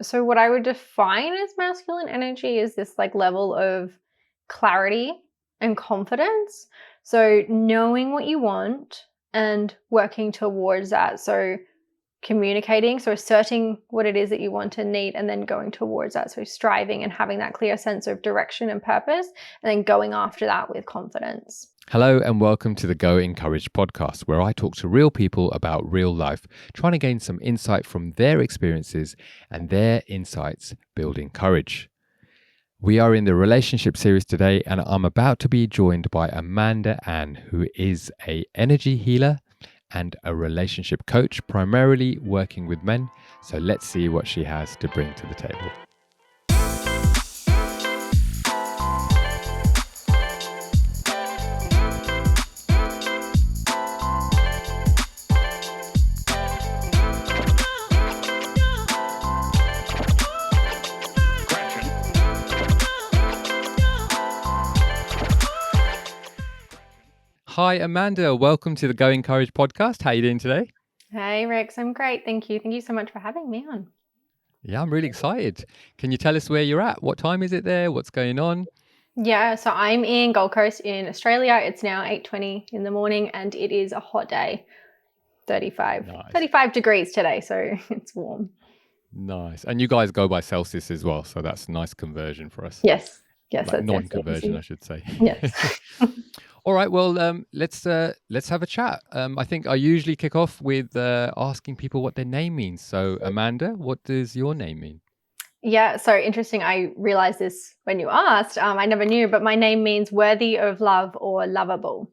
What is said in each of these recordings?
So what I would define as masculine energy is this like level of clarity and confidence. So knowing what you want and working towards that. So communicating, so asserting what it is that you want and need, and then going towards that. So striving and having that clear sense of direction and purpose, and then going after that with confidence. Hello and welcome to the Go Encouraged podcast, where I talk to real people about real life, trying to gain some insight from their experiences and their insights building courage. We are in the relationship series today, and I'm about to be joined by Amanda Ann, who is an energy healer and a relationship coach, primarily working with men. So let's see what she has to bring to the table. Hi, Amanda. Welcome to the Go Encouraged podcast. How are you doing today? Hey, Rex. I'm great. Thank you. Thank you so much for having me on. Yeah, I'm really excited. Can you tell us where you're at? What time is it there? What's going on? Yeah, so I'm in Gold Coast in Australia. It's now 8:20 in the morning and it is a hot day. 35 degrees today, so it's warm. Nice. And you guys go by Celsius as well, so that's a nice conversion for us. Yes, like that's non-conversion, easy. I should say. Yes. All right. Well, let's have a chat. I think I usually kick off with asking people what their name means. So, Amanda, what does your name mean? Yeah, so interesting. I realized this when you asked. I never knew, but my name means worthy of love or lovable,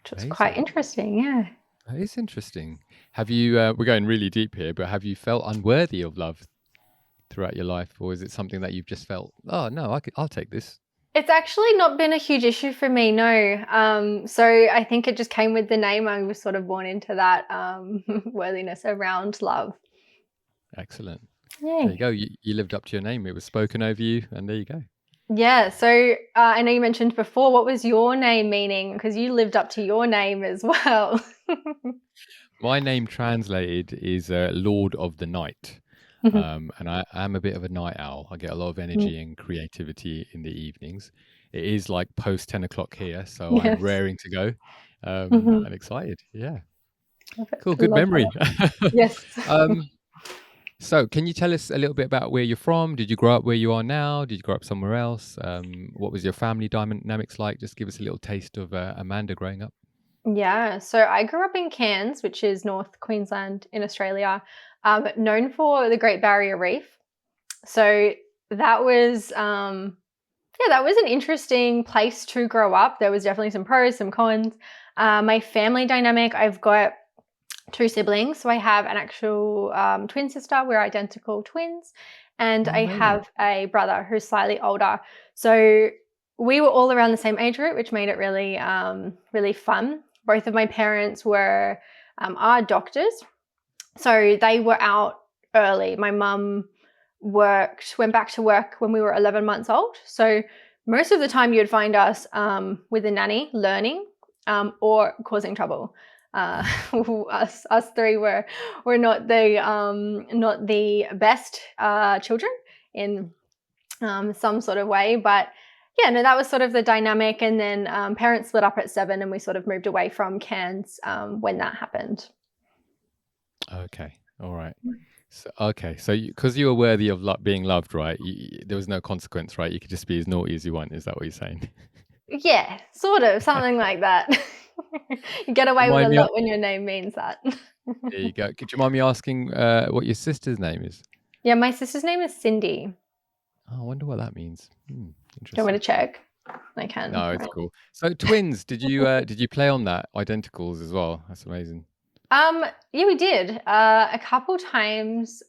which was quite interesting. Yeah. That is interesting. Have you? We're going really deep here, but have you felt unworthy of love throughout your life, or is it something that you've just felt? Oh no, I'll take this. It's actually not been a huge issue for me, no. So I think it just came with the name. I was sort of born into that worthiness around love. Excellent. Yay. There you go. You lived up to your name. It was spoken over you, and there you go. Yeah. So I know you mentioned before, what was your name meaning? Because you lived up to your name as well. My name translated is Lord of the Night. And I am a bit of a night owl. I get a lot of energy and creativity in the evenings. It is like post 10 o'clock here, so Yes. I'm raring to go and excited. Yeah. Perfect. Cool. Good memory. Yes. So can you tell us a little bit about where you're from? Did you grow up where you are now? Did you grow up somewhere else? What was your family dynamics like? Just give us a little taste of Amanda growing up. Yeah, so I grew up in Cairns, which is North Queensland in Australia, known for the Great Barrier Reef. So that was, that was an interesting place to grow up. There was definitely some pros, some cons. My family dynamic, I've got 2 siblings. So I have an actual twin sister. We're identical twins. And I have a brother who's slightly older. So we were all around the same age group, which made it really, really fun. Both of my parents are doctors. So they were out early. My mum went back to work when we were 11 months old. So most of the time you'd find us with a nanny learning or causing trouble. Us 3 were not the best children in some sort of way, but yeah, no, that was sort of the dynamic. And then parents split up at 7 and we sort of moved away from Cairns when that happened. Okay. All right. So because you were worthy of being loved, right? There was no consequence, right? You could just be as naughty as you want. Is that what you're saying? Yeah, sort of, something like that. You get away with a lot when your name means that. There you go. Could you mind me asking what your sister's name is? Yeah, my sister's name is Cindy. Oh, I wonder what that means. Do you want me to check? I can. No, it's cool. So twins, did you play on that? Identicals as well? That's amazing. Yeah, we did. A couple times.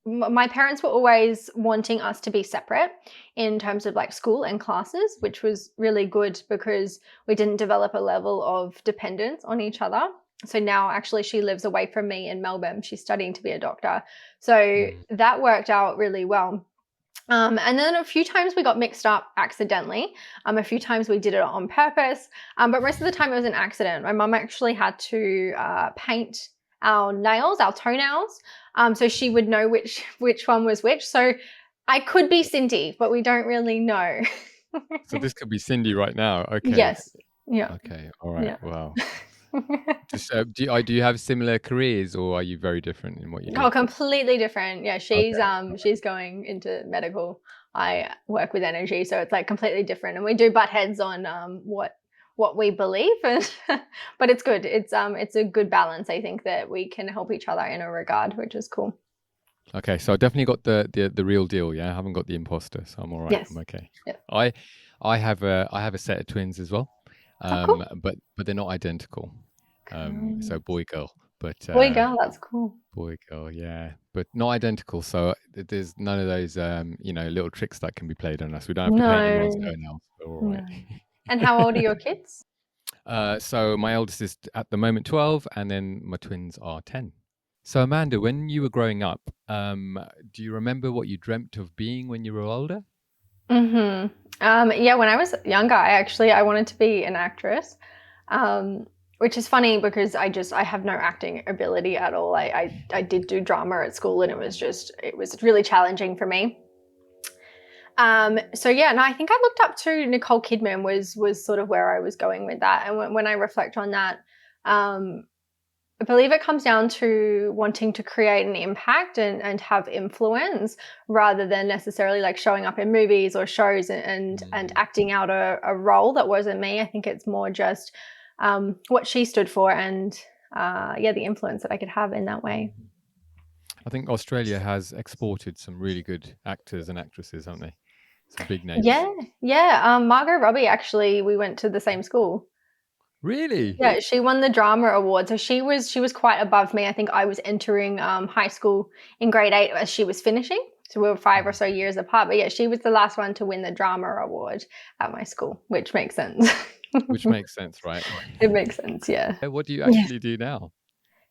My parents were always wanting us to be separate in terms of like school and classes, which was really good because we didn't develop a level of dependence on each other. So now actually she lives away from me in Melbourne. She's studying to be a doctor. So that worked out really well. And then a few times we got mixed up accidentally. A few times we did it on purpose. But most of the time it was an accident. My mum actually had to paint our nails, our toenails. So she would know which one was which. So I could be Cindy, but we don't really know. So this could be Cindy right now. Okay. Yes. Yeah. Okay. All right. Yeah. Wow. Just do you have similar careers, or are you very different in what you do? Oh, completely different. Yeah, Okay. she's going into medical. I work with energy, so it's like completely different, and we do butt heads on what we believe, and but it's good. It's a good balance. I think that we can help each other in a regard, which is cool. Okay. So I definitely got the real deal. Yeah, I haven't got the imposter, so I'm all right. I'm Yes. okay. Yeah. I I have a set of twins as well, Oh, cool. but they're not identical. So boy girl, but Boy, girl, that's cool. boy girl, yeah, but not identical. So there's none of those little tricks that can be played on us. We don't have to paint anyone's No, toenails. We're all right. no. And how old are your kids? So my eldest is at the moment 12, and then my twins are 10. So Amanda, when you were growing up, do you remember what you dreamt of being when you were older? Mm-hmm. Yeah, when I was younger, I wanted to be an actress, which is funny because I have no acting ability at all. I did do drama at school, and it was really challenging for me. So yeah, and I think I looked up to Nicole Kidman was sort of where I was going with that. And when I reflect on that, um, I believe it comes down to wanting to create an impact and have influence rather than necessarily like showing up in movies or shows and Mm. acting out a role that wasn't me. I think it's more just what she stood for and yeah, the influence that I could have in that way. I think Australia has exported some really good actors and actresses, haven't they? Some big names. Yeah, yeah. Margot Robbie, actually, we went to the same school. Really? Yeah, she won the drama award. So she was quite above me. I think I was entering high school in grade 8 as she was finishing. So we were 5 or Mhm. so years apart. But yeah, she was the last one to win the drama award at my school, which makes sense. Which makes sense, right? It makes sense, yeah. What do you Yeah. actually do now?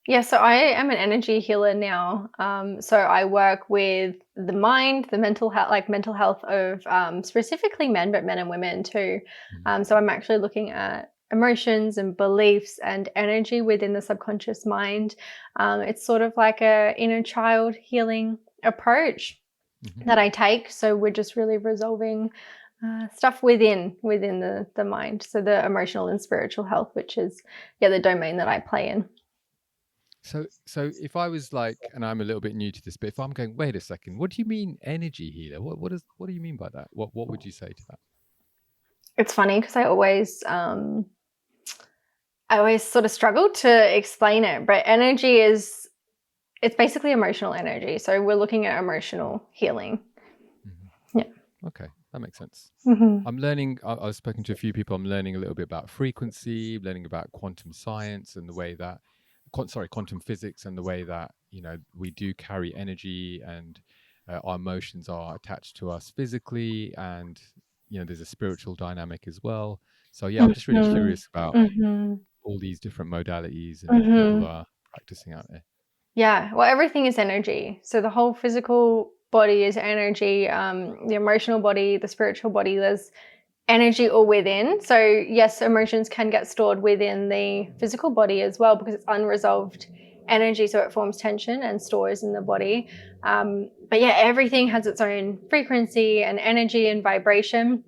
Yeah, so I am an energy healer now. So I work with the mind, the mental health of specifically men, but men and women too. Mhm. So I'm actually looking at emotions and beliefs and energy within the subconscious mind. It's sort of like a inner child healing approach Mhm. that I take. So we're just really resolving stuff within the mind. So the emotional and spiritual health, which is yeah the domain that I play in. So if I was like, and I'm a little bit new to this, but if I'm going, wait a second, what do you mean energy healer? What do you mean by that? What would you say to that? It's funny because I always sort of struggle to explain it, but energy is it's basically emotional energy. So we're looking at emotional healing. Mhm. Yeah. Okay, that makes sense. Mm-hmm. I'm learning. I've spoken to a few people. I'm learning a little bit about frequency, learning about quantum science, and the way that, quantum physics, and the way that we do carry energy, and our emotions are attached to us physically, and there's a spiritual dynamic as well. So yeah, I'm just really Mm-hmm. curious about Mm-hmm. all these different modalities and what people Mm-hmm. are practicing out there. Yeah. Well, everything is energy. So the whole physical body is energy. The emotional body, the spiritual body. There's energy all within. So yes, emotions can get stored within the physical body as well because it's unresolved energy. So it forms tension and stores in the body. But yeah, everything has its own frequency and energy and vibration.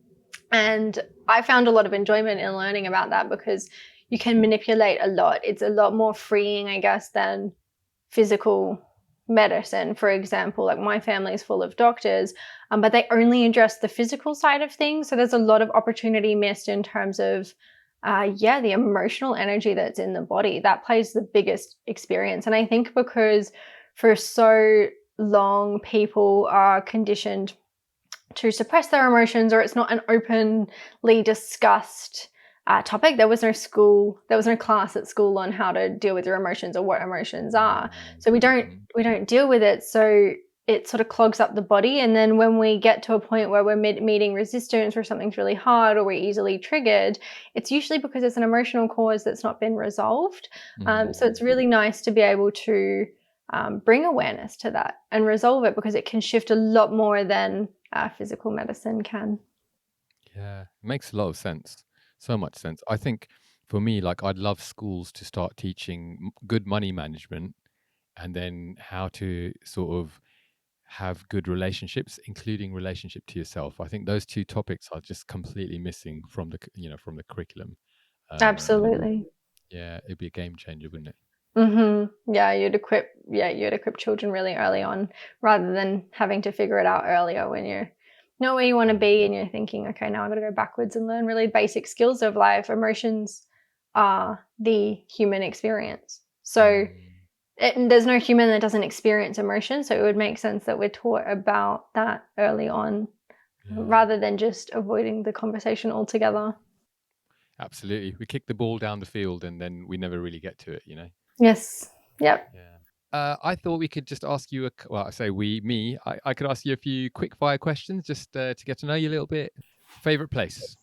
And I found a lot of enjoyment in learning about that because you can manipulate a lot. It's a lot more freeing, I guess, than physical medicine, for example. Like my family is full of doctors, but they only address the physical side of things. So there's a lot of opportunity missed in terms of, yeah, the emotional energy that's in the body. That plays the biggest experience. And I think because for so long people are conditioned to suppress their emotions or it's not an openly discussed topic. There was no class at school on how to deal with your emotions or what emotions are. So Mhm. we don't deal with it. So it sort of clogs up the body. And then when we get to a point where we're meeting resistance or something's really hard or we're easily triggered, it's usually because it's an emotional cause that's not been resolved. Mhm. So it's really nice to be able to bring awareness to that and resolve it because it can shift a lot more than physical medicine can. Yeah, it makes a lot of sense. So much sense. I think for me, like I'd love schools to start teaching good money management and then how to sort of have good relationships, including relationship to yourself. I think those two topics are just completely missing from from the curriculum. Um, Absolutely. yeah, it'd be a game changer, wouldn't it? Yeah, you'd equip children really early on rather than having to figure it out earlier when you're not where you want to be and you're thinking, okay, now I've got to go backwards and learn really basic skills of life. Emotions are the human experience. So Mm, there's no human that doesn't experience emotion. So it would make sense that we're taught about that early on yeah, rather than just avoiding the conversation altogether. absolutely. We kick the ball down the field and then we never really get to it. Yes. Yep. Yeah. I thought we could just ask you well, I say I could ask you a few quick fire questions just to get to know you a little bit. Favorite place?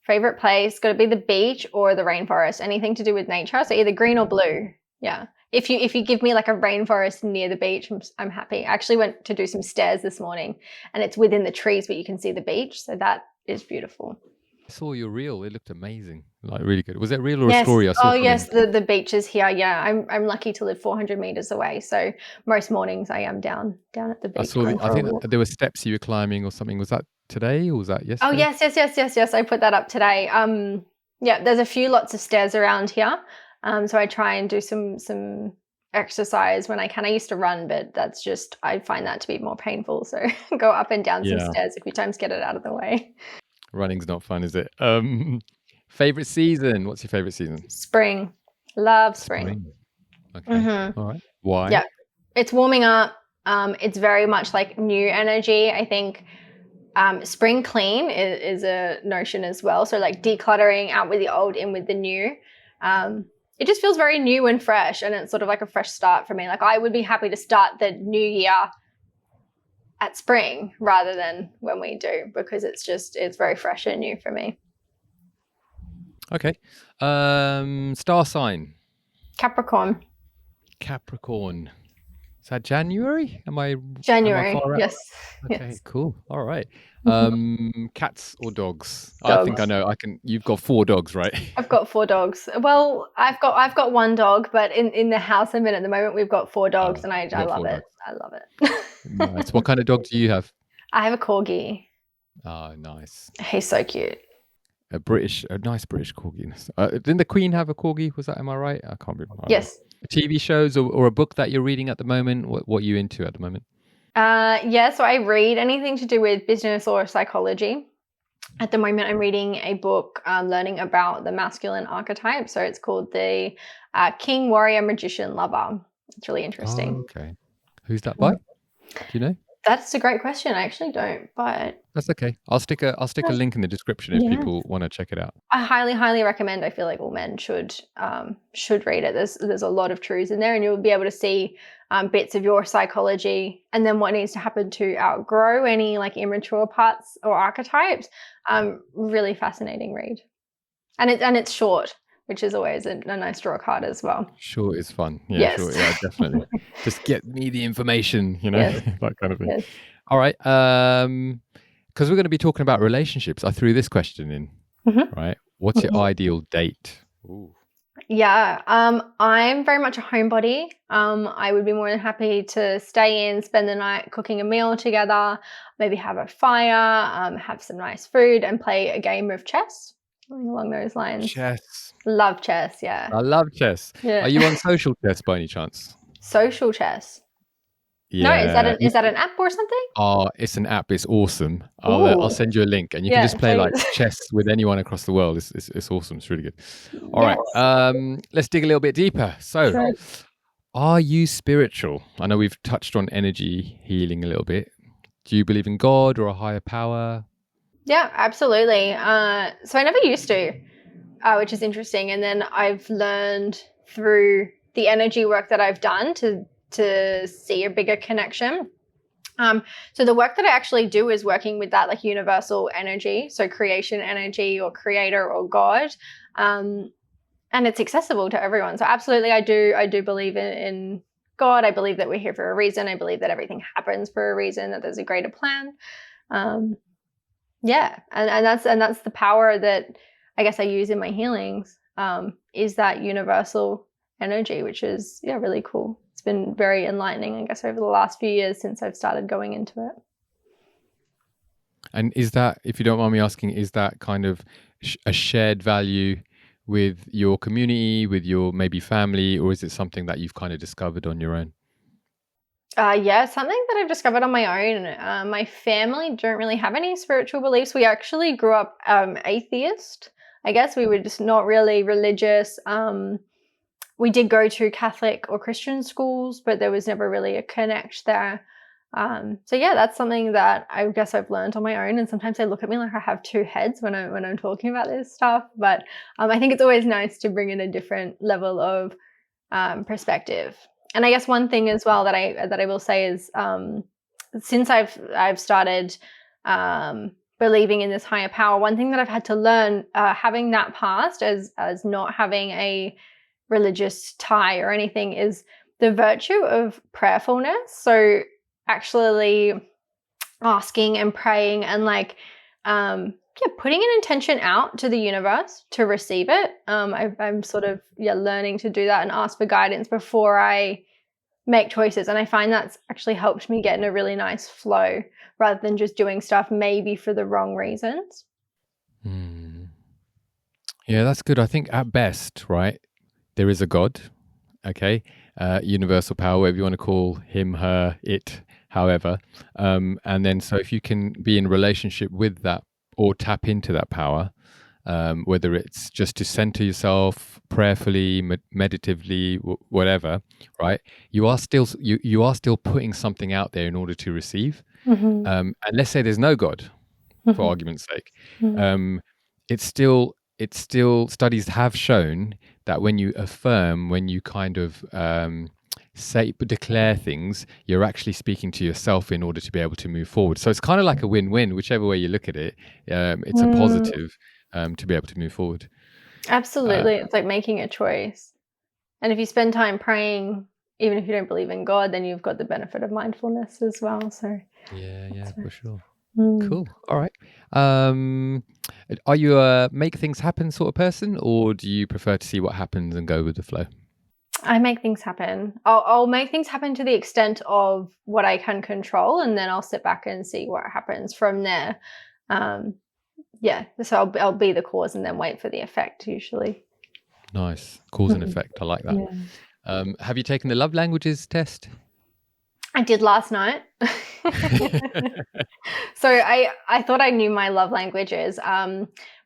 Favorite place, got to be the beach or the rainforest, anything to do with nature. So either green or blue. Yeah. If you give me like a rainforest near the beach, I'm happy. I actually went to do some stairs this morning and it's within the trees, but you can see the beach. So that is beautiful. I saw your reel. It looked amazing. Like really good. Was it real or a Yes. story? I saw Oh, something. yes. The beach is here. Yeah. I'm lucky to live 400 meters away. So most mornings I am down at the I beach saw going I for a think walk. there were steps you were climbing or something. Was that today or was that Oh, yesterday? yes. I put that up today. Yeah, there's a few lots of stairs around here. So I try and do some exercise when I can. I used to run, but that's just I find that to be more painful. So go up and down some Yeah. stairs a few times, get it out of the way. Running's not fun, is it? Favorite season? What's your favorite season? Spring. Love spring. Spring. Okay. Mhm. All right. Why? Yeah. It's warming up. It's very much like new energy. I think spring clean is a notion as well. So like decluttering, out with the old, in with the new. It just feels very new and fresh, and it's sort of like a fresh start for me. Like I would be happy to start the new year at spring rather than when we do, because it's very fresh and new for me. Okay. Star sign. Capricorn. Capricorn. Is that January? Am I January. far out? Yes. Okay, Yes. cool. All right. Cats or dogs? I think I Dogs. know. You've got 4 dogs, right? I've got 4 dogs. Well, I've got one dog, but in the house I'm in at the moment, we've got 4 dogs, and I You got love 4 it. dogs. I love it. Nice. What kind of dog do you have? I have a corgi. Oh, nice. He's so cute. A nice British corgi. Didn't the Queen have a corgi? Am I right? I can't remember. I don't know. Yes. TV shows or a book that you're reading at the moment? What are you into at the moment? Yeah, so I read anything to do with business or psychology. At the moment, I'm reading a book learning about the masculine archetype. So it's called the King, Warrior, Magician, Lover. It's really Oh, interesting. okay. Who's that by? Do you know? That's a great question. I actually don't, but That's okay. I'll stick a link in the description if yeah. people want to check it out. I highly, highly recommend. I feel like all men should read it. There's a lot of truths in there, and you'll be able to see bits of your psychology, and then what needs to happen to outgrow any like immature parts or archetypes. Really fascinating read, and it's short, which is always a nice draw card as well. Sure, it's fun. Yeah, Yes. sure. Yeah, definitely. Just get me the information, Yes. that kind of thing. Yes. All right. Because we're going to be talking about relationships, I threw this question in. Mhm. Right. What's your ideal date? Ooh. Yeah, I'm very much a homebody. I would be more than happy to stay in, spend the night cooking a meal together, maybe have a fire, have some nice food, and play a game of chess. Something along those lines. Chess. Love chess, yeah. I love chess. Yeah. Are you on social chess by any chance? Social chess. No, Yeah. is that an app or something? Oh, it's an app. It's awesome. I'll Ooh, send you a link, and you can yeah, just play like please. chess with anyone across the world. It's awesome. It's really good. All right. Yes. Let's dig a little bit deeper. So, Sure. are you spiritual? I know we've touched on energy healing a little bit. Do you believe in God or a higher power? Yeah, absolutely. So I never used to, which is interesting. And then I've learned through the energy work that I've done to see a bigger connection. So the work that I actually do is working with that like universal energy, so creation energy or creator or God, and it's accessible to everyone. So absolutely, I do believe in God. I believe that we're here for a reason. I believe that everything happens for a reason. That there's a greater plan. Yeah, and that's the power that I guess I use in my healings. is that universal energy, which is really cool. It's been very enlightening, I guess, over the last few years since I've started going into it. And is that, if you don't mind me asking, is that kind of a shared value with your community, with your maybe family, or is it something that you've kind of discovered on your own? Yeah, something that I've discovered on my own. My family don't really have any spiritual beliefs. We actually grew up atheist. I guess we were just not really religious. We did go to Catholic or Christian schools, but there was never really a connect there. So yeah, that's something that I guess I've learned on my own. And sometimes they look at me like I have two heads when I'm talking about this stuff. But I think it's always nice to bring in a different level of perspective. And I guess one thing as well that I will say is since I've started believing in this higher power, one thing that I've had to learn, having that past as not having a religious tie or anything, is the virtue of prayerfulness. So actually asking and praying and putting an intention out to the universe to receive it. I'm sort of learning to do that and ask for guidance before I make choices. And I find that's actually helped me get in a really nice flow rather than just doing stuff maybe for the wrong reasons. Yeah, that's good. I think at best, right, there is a God, okay, universal power, whatever you want to call him, her, it, however. And then so if you can be in relationship with that or tap into that power, whether it's just to center yourself prayerfully, meditatively, whatever, right? You are still putting something out there in order to receive. And let's say there's no God, for argument's sake. It's still studies have shown that when you affirm, when you kind of declare things, you're actually speaking to yourself in order to be able to move forward. So it's kind of like a win-win, whichever way you look at it. It's a positive to be able to move forward. Absolutely. It's like making a choice. And if you spend time praying, even if you don't believe in God, then you've got the benefit of mindfulness as well. So yeah, for sure. Cool. All right. Are you a make things happen sort of person, or do you prefer to see what happens and go with the flow? I make things happen. I'll make things happen to the extent of what I can control, and then I'll sit back and see what happens from there. So I'll be the cause and then wait for the effect usually. Nice. Cause and effect. I like that. Yeah. Have you taken the love languages test? I did last night. So I thought I knew my love languages,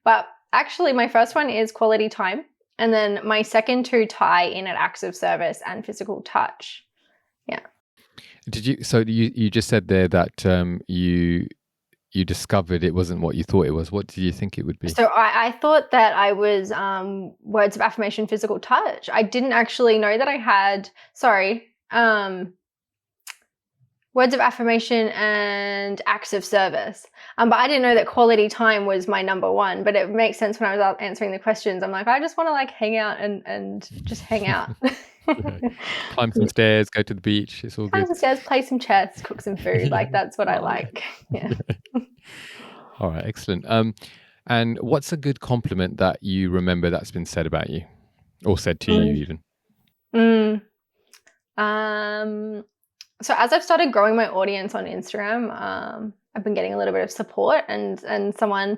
but actually my first one is quality time, and then my second two tie in at acts of service and physical touch. Yeah. Did you? So you just said there that you discovered it wasn't what you thought it was. What did you think it would be? So I thought that I was words of affirmation, physical touch. I didn't actually know that I had. Words of affirmation and acts of service. But I didn't know that quality time was my number one. But it makes sense when I was answering the questions. I'm like, I just want to hang out and just hang out. Climb some stairs, go to the beach. It's all good. Climb some stairs, play some chess, cook some food. That's what I like. Yeah. All right, excellent. And what's a good compliment that you remember that's been said about you, or said to you even? So as I've started growing my audience on Instagram, I've been getting a little bit of support, and someone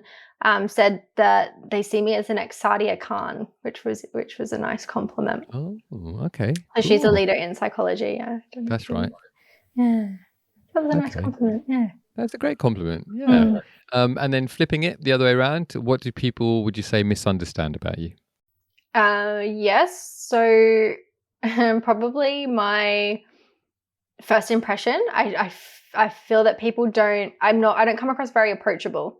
said that they see me as the next Sadia Khan, which was a nice compliment. Oh, okay. So she's a leader in psychology. Yeah, that's right. Yeah, that was a nice compliment. Yeah, that's a great compliment. Yeah. And then flipping it the other way around, what do people, would you say, misunderstand about you? Yes. So probably my first impression. I feel that people I don't come across very approachable,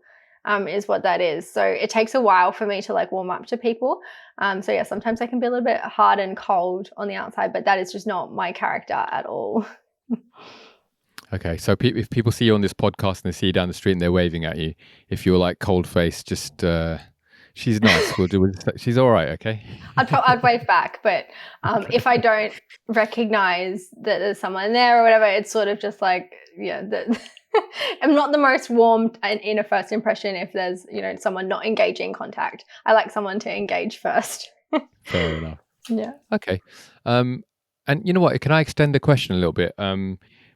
is what that is. So it takes a while for me to warm up to people. So yeah, sometimes I can be a little bit hard and cold on the outside, but that is just not my character at all. Okay, so if people see you on this podcast and they see you down the street and they're waving at you, if you're cold faced, just she's nice. She's all right. Okay. I'd wave back, but if I don't recognize that there's someone there or whatever, it's sort of just I'm not the most warm in a first impression if there's someone not engaging contact. I like someone to engage first. Fair enough. Yeah. Okay. And you know what? Can I extend the question a little bit?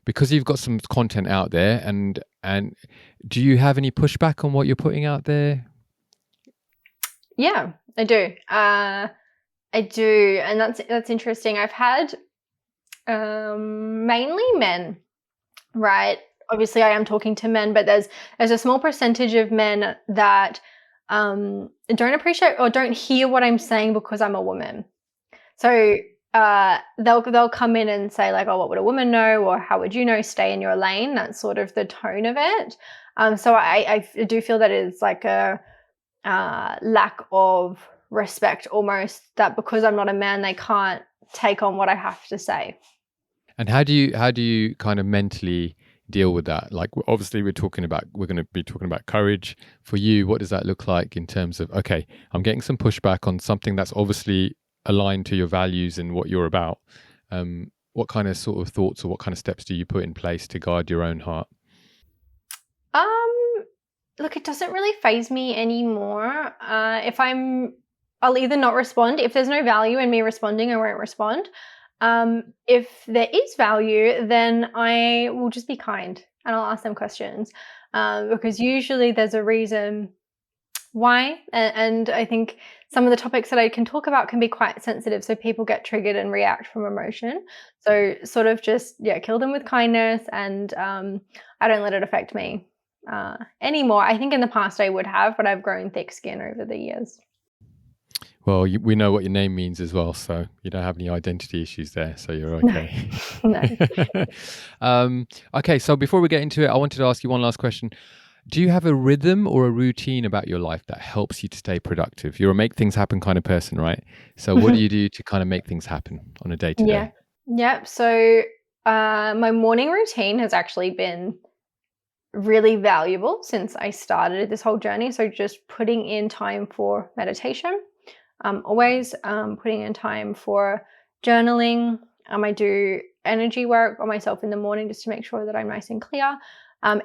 Because you've got some content out there, and do you have any pushback on what you're putting out there? Yeah, I do. I do, and that's interesting. I've had mainly men, right? Obviously, I am talking to men, but there's a small percentage of men that don't appreciate or don't hear what I'm saying because I'm a woman. So they'll come in and say like, "Oh, what would a woman know?" or "How would you know? Stay in your lane." That's sort of the tone of it. So I do feel that it's like a lack of respect almost, that because I'm not a man, they can't take on what I have to say. And how do you kind of mentally deal with that? Like, obviously, we're going to be talking about courage. For you, what does that look like in terms of, okay, I'm getting some pushback on something that's obviously aligned to your values and what you're about. What kind of sort of thoughts or what kind of steps do you put in place to guard your own heart? Um, Look, it doesn't really phase me anymore. I'll either not respond. If there's no value in me responding, I won't respond. If there is value, then I will just be kind and I'll ask them questions. Because usually there's a reason why. And I think some of the topics that I can talk about can be quite sensitive. So people get triggered and react from emotion. So sort of just, yeah, kill them with kindness, and I don't let it affect me anymore. I think in the past I would have, but I've grown thick skin over the years. Well, we know what your name means as well, so you don't have any identity issues there, so you're No, okay. no. Okay, so before we get into it, I wanted to ask you one last question. Do you have a rhythm or a routine about your life that helps you to stay productive? You're a make things happen kind of person, right? So what do you do to kind of make things happen on a day to Yeah. day? Yep. So my morning routine has actually been really valuable since I started this whole journey. So just putting in time for meditation, always putting in time for journaling. I do energy work on myself in the morning just to make sure that I'm nice and clear.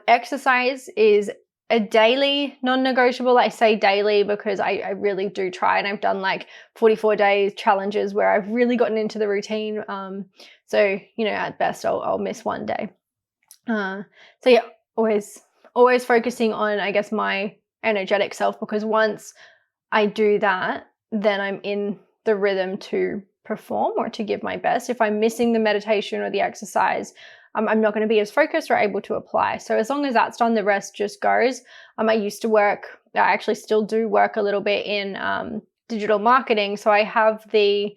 Exercise is a daily non-negotiable. I say daily because I really do try, and I've done like 44 days challenges where I've really gotten into the routine. So at best I'll miss one day. So yeah, always focusing on, I guess, my energetic self, because once I do that, then I'm in the rhythm to perform or to give my best. If I'm missing the meditation or the exercise, I'm not going to be as focused or able to apply. So as long as that's done, the rest just goes. I actually still do work a little bit in digital marketing. So I have the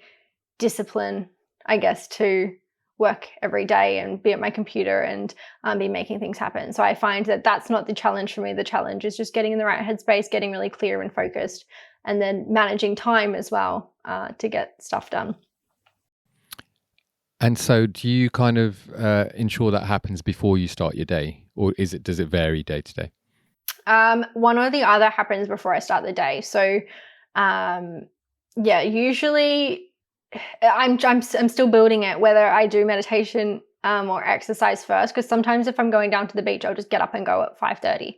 discipline, I guess, to work every day and be at my computer and be making things happen. So I find that that's not the challenge for me. The challenge is just getting in the right headspace, getting really clear and focused, and then managing time as well to get stuff done. And so do you kind of ensure that happens before you start your day, or does it vary day to day? One or the other happens before I start the day. So, um, yeah, usually I'm still building it, whether I do meditation or exercise first. Because sometimes if I'm going down to the beach, I'll just get up and go at 5:30.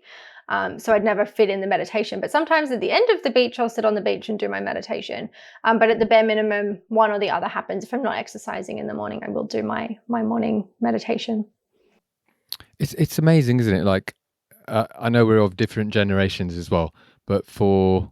So I'd never fit in the meditation. But sometimes at the end of the beach, I'll sit on the beach and do my meditation. But at the bare minimum, one or the other happens. If I'm not exercising in the morning, I will do my morning meditation. It's amazing, isn't it? Like, I know we're of different generations as well, but for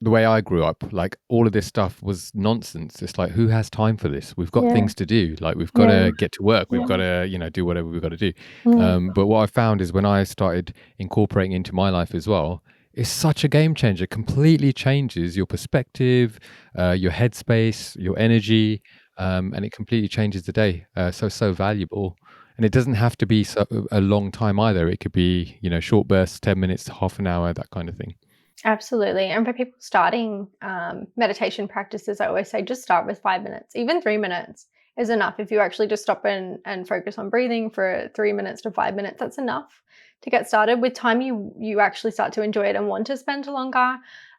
the way I grew up, like all of this stuff was nonsense. It's like, who has time for this? We've got Yeah, things to do. Like, we've got yeah, to get to work. We've yeah. got to, do whatever we've got to do. Mm. But what I found is when I started incorporating into my life as well, it's such a game changer. Completely changes your perspective, your headspace, your energy, and it completely changes the day. So valuable. And it doesn't have to be a long time either. It could be, short bursts, 10 minutes, half an hour, that kind of thing. Absolutely. And for people starting meditation practices, I always say just start with 5 minutes. Even 3 minutes is enough. If you actually just stop and focus on breathing for 3 minutes to 5 minutes, that's enough to get started. With time, you actually start to enjoy it and want to spend longer.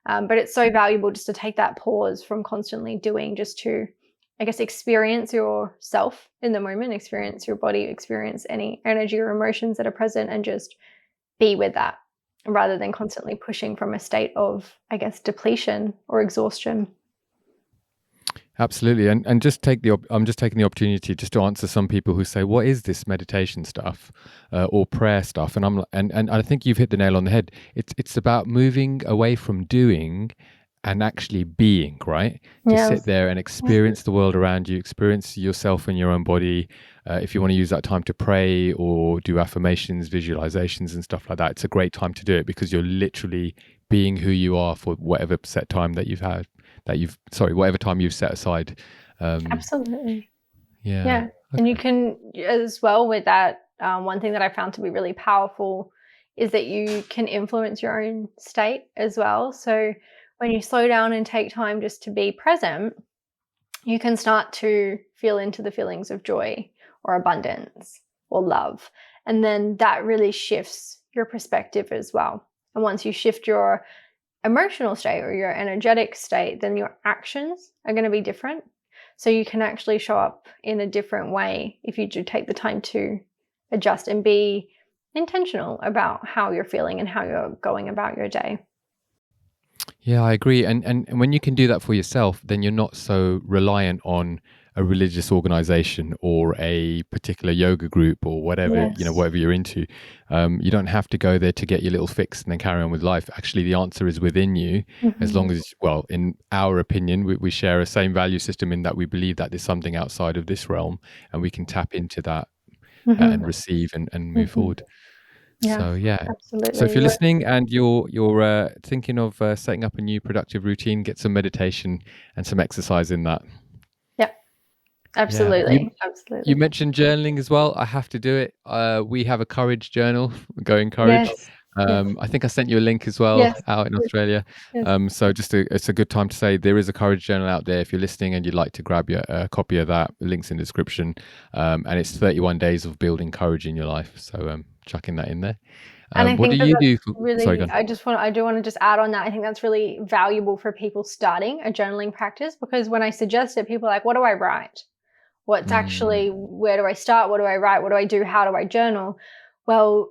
But it's so valuable just to take that pause from constantly doing, just to, I guess, experience yourself in the moment, experience your body, experience any energy or emotions that are present, and just be with that. rather than constantly pushing from a state of, I guess, depletion or exhaustion. Absolutely. And I'm just taking the opportunity just to answer some people who say, what is this meditation stuff or prayer stuff? And and I think you've hit the nail on the head. It's about moving away from doing and actually being, right? To sit Yes. there and experience the world around you, experience yourself in your own body. If you want to use that time to pray or do affirmations, visualizations and stuff like that, it's a great time to do it because you're literally being who you are for whatever set time that you've had, whatever time you've set aside. Absolutely. Yeah. Yeah. And you can, as well with that, one thing that I found to be really powerful is that you can influence your own state as well. So when you slow down and take time just to be present, you can start to feel into the feelings of joy or abundance or love. And then that really shifts your perspective as well. And once you shift your emotional state or your energetic state, then your actions are going to be different. So you can actually show up in a different way if you do take the time to adjust and be intentional about how you're feeling and how you're going about your day. Yeah, I agree. And when you can do that for yourself, then you're not so reliant on a religious organization or a particular yoga group or whatever, Yes. whatever you're into. You don't have to go there to get your little fix and then carry on with life. Actually, the answer is within you, as long as, well, in our opinion, we share a same value system in that we believe that there's something outside of this realm and we can tap into that and receive and move forward. Yeah, So yeah. absolutely. So if you're listening and you're thinking of setting up a new productive routine, get some meditation and some exercise in that. Yeah, absolutely. Absolutely. You mentioned journaling as well. I have to do it. We have a courage journal, Going Courage. Yes. I think I sent you a link as well Yes. out in Australia. Yes. So it's a good time to say there is a courage journal out there. If you're listening and you'd like to grab your copy of that, link's in the description. And it's 31 days of building courage in your life. So chucking that in there. And I What do think that you do? that's really, Sorry, go on. I do want to just add on that. I think that's really valuable for people starting a journaling practice, because when I suggest it, people are like, what do I write? What's actually, where do I start? What do I write? What do I do? How do I journal? Well,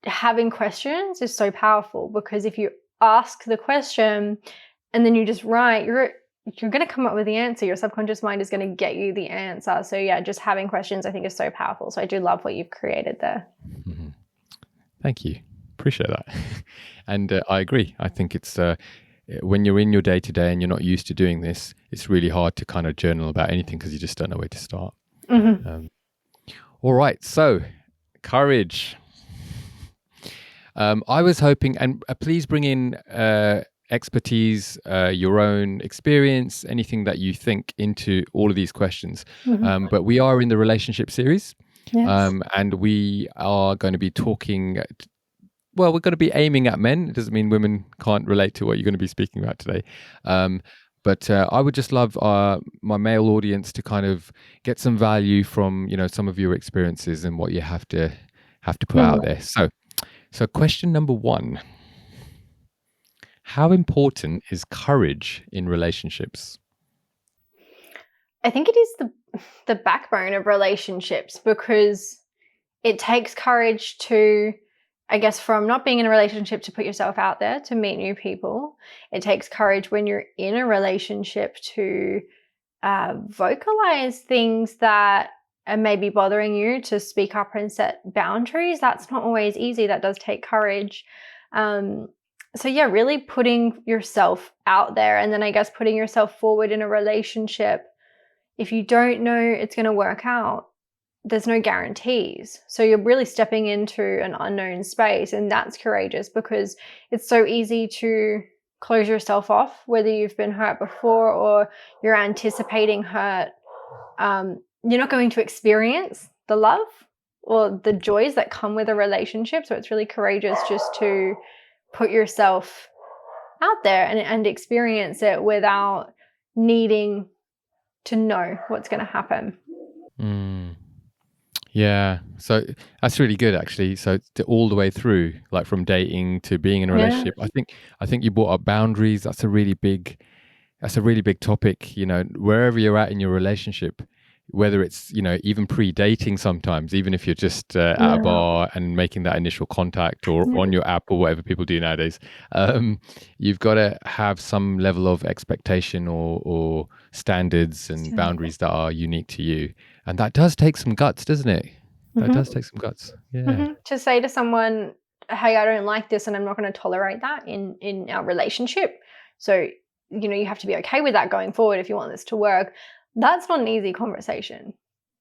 having questions is so powerful, because if you ask the question and then you just write, you're going to come up with the answer. Your subconscious mind is going to get you the answer. So yeah, just having questions I think is so powerful. So I do love what you've created there. Thank you. Appreciate that. And I agree. I think it's when you're in your day to day and you're not used to doing this, it's really hard to kind of journal about anything because you just don't know where to start. All right. So, courage. I was hoping, and please bring in expertise, your own experience, anything that you think into all of these questions. But we are in the relationship series. Yes. And we are going to be talking, well, we're going to be aiming at men. It doesn't mean women can't relate to what you're going to be speaking about today. But I would just love my male audience to kind of get some value from, some of your experiences and what you have to put out there. So question number 1, how important is courage in relationships? I think it is the backbone of relationships, because it takes courage to, I guess, from not being in a relationship to put yourself out there to meet new people. It takes courage when you're in a relationship to vocalize things that are maybe bothering you, to speak up and set boundaries. That's not always easy. That does take courage. So yeah, really putting yourself out there, and then I guess putting yourself forward in a relationship. If you don't know it's going to work out, there's no guarantees. So you're really stepping into an unknown space, and that's courageous, because it's so easy to close yourself off, whether you've been hurt before or you're anticipating hurt. You're not going to experience the love or the joys that come with a relationship. So it's really courageous just to put yourself out there and experience it without needing to know what's going to happen. Yeah, so that's really good, actually. So all the way through, like from dating to being in a relationship, I think you brought up boundaries. That's a really big topic. Wherever you're at in your relationship, whether it's, even pre-dating sometimes, even if you're just at a bar and making that initial contact, or on your app or whatever people do nowadays, you've got to have some level of expectation or standards and boundaries that are unique to you. And that does take some guts, doesn't it? That does take some guts. Yeah. To say to someone, hey, I don't like this and I'm not going to tolerate that in our relationship. So, you have to be okay with that going forward if you want this to work. That's not an easy conversation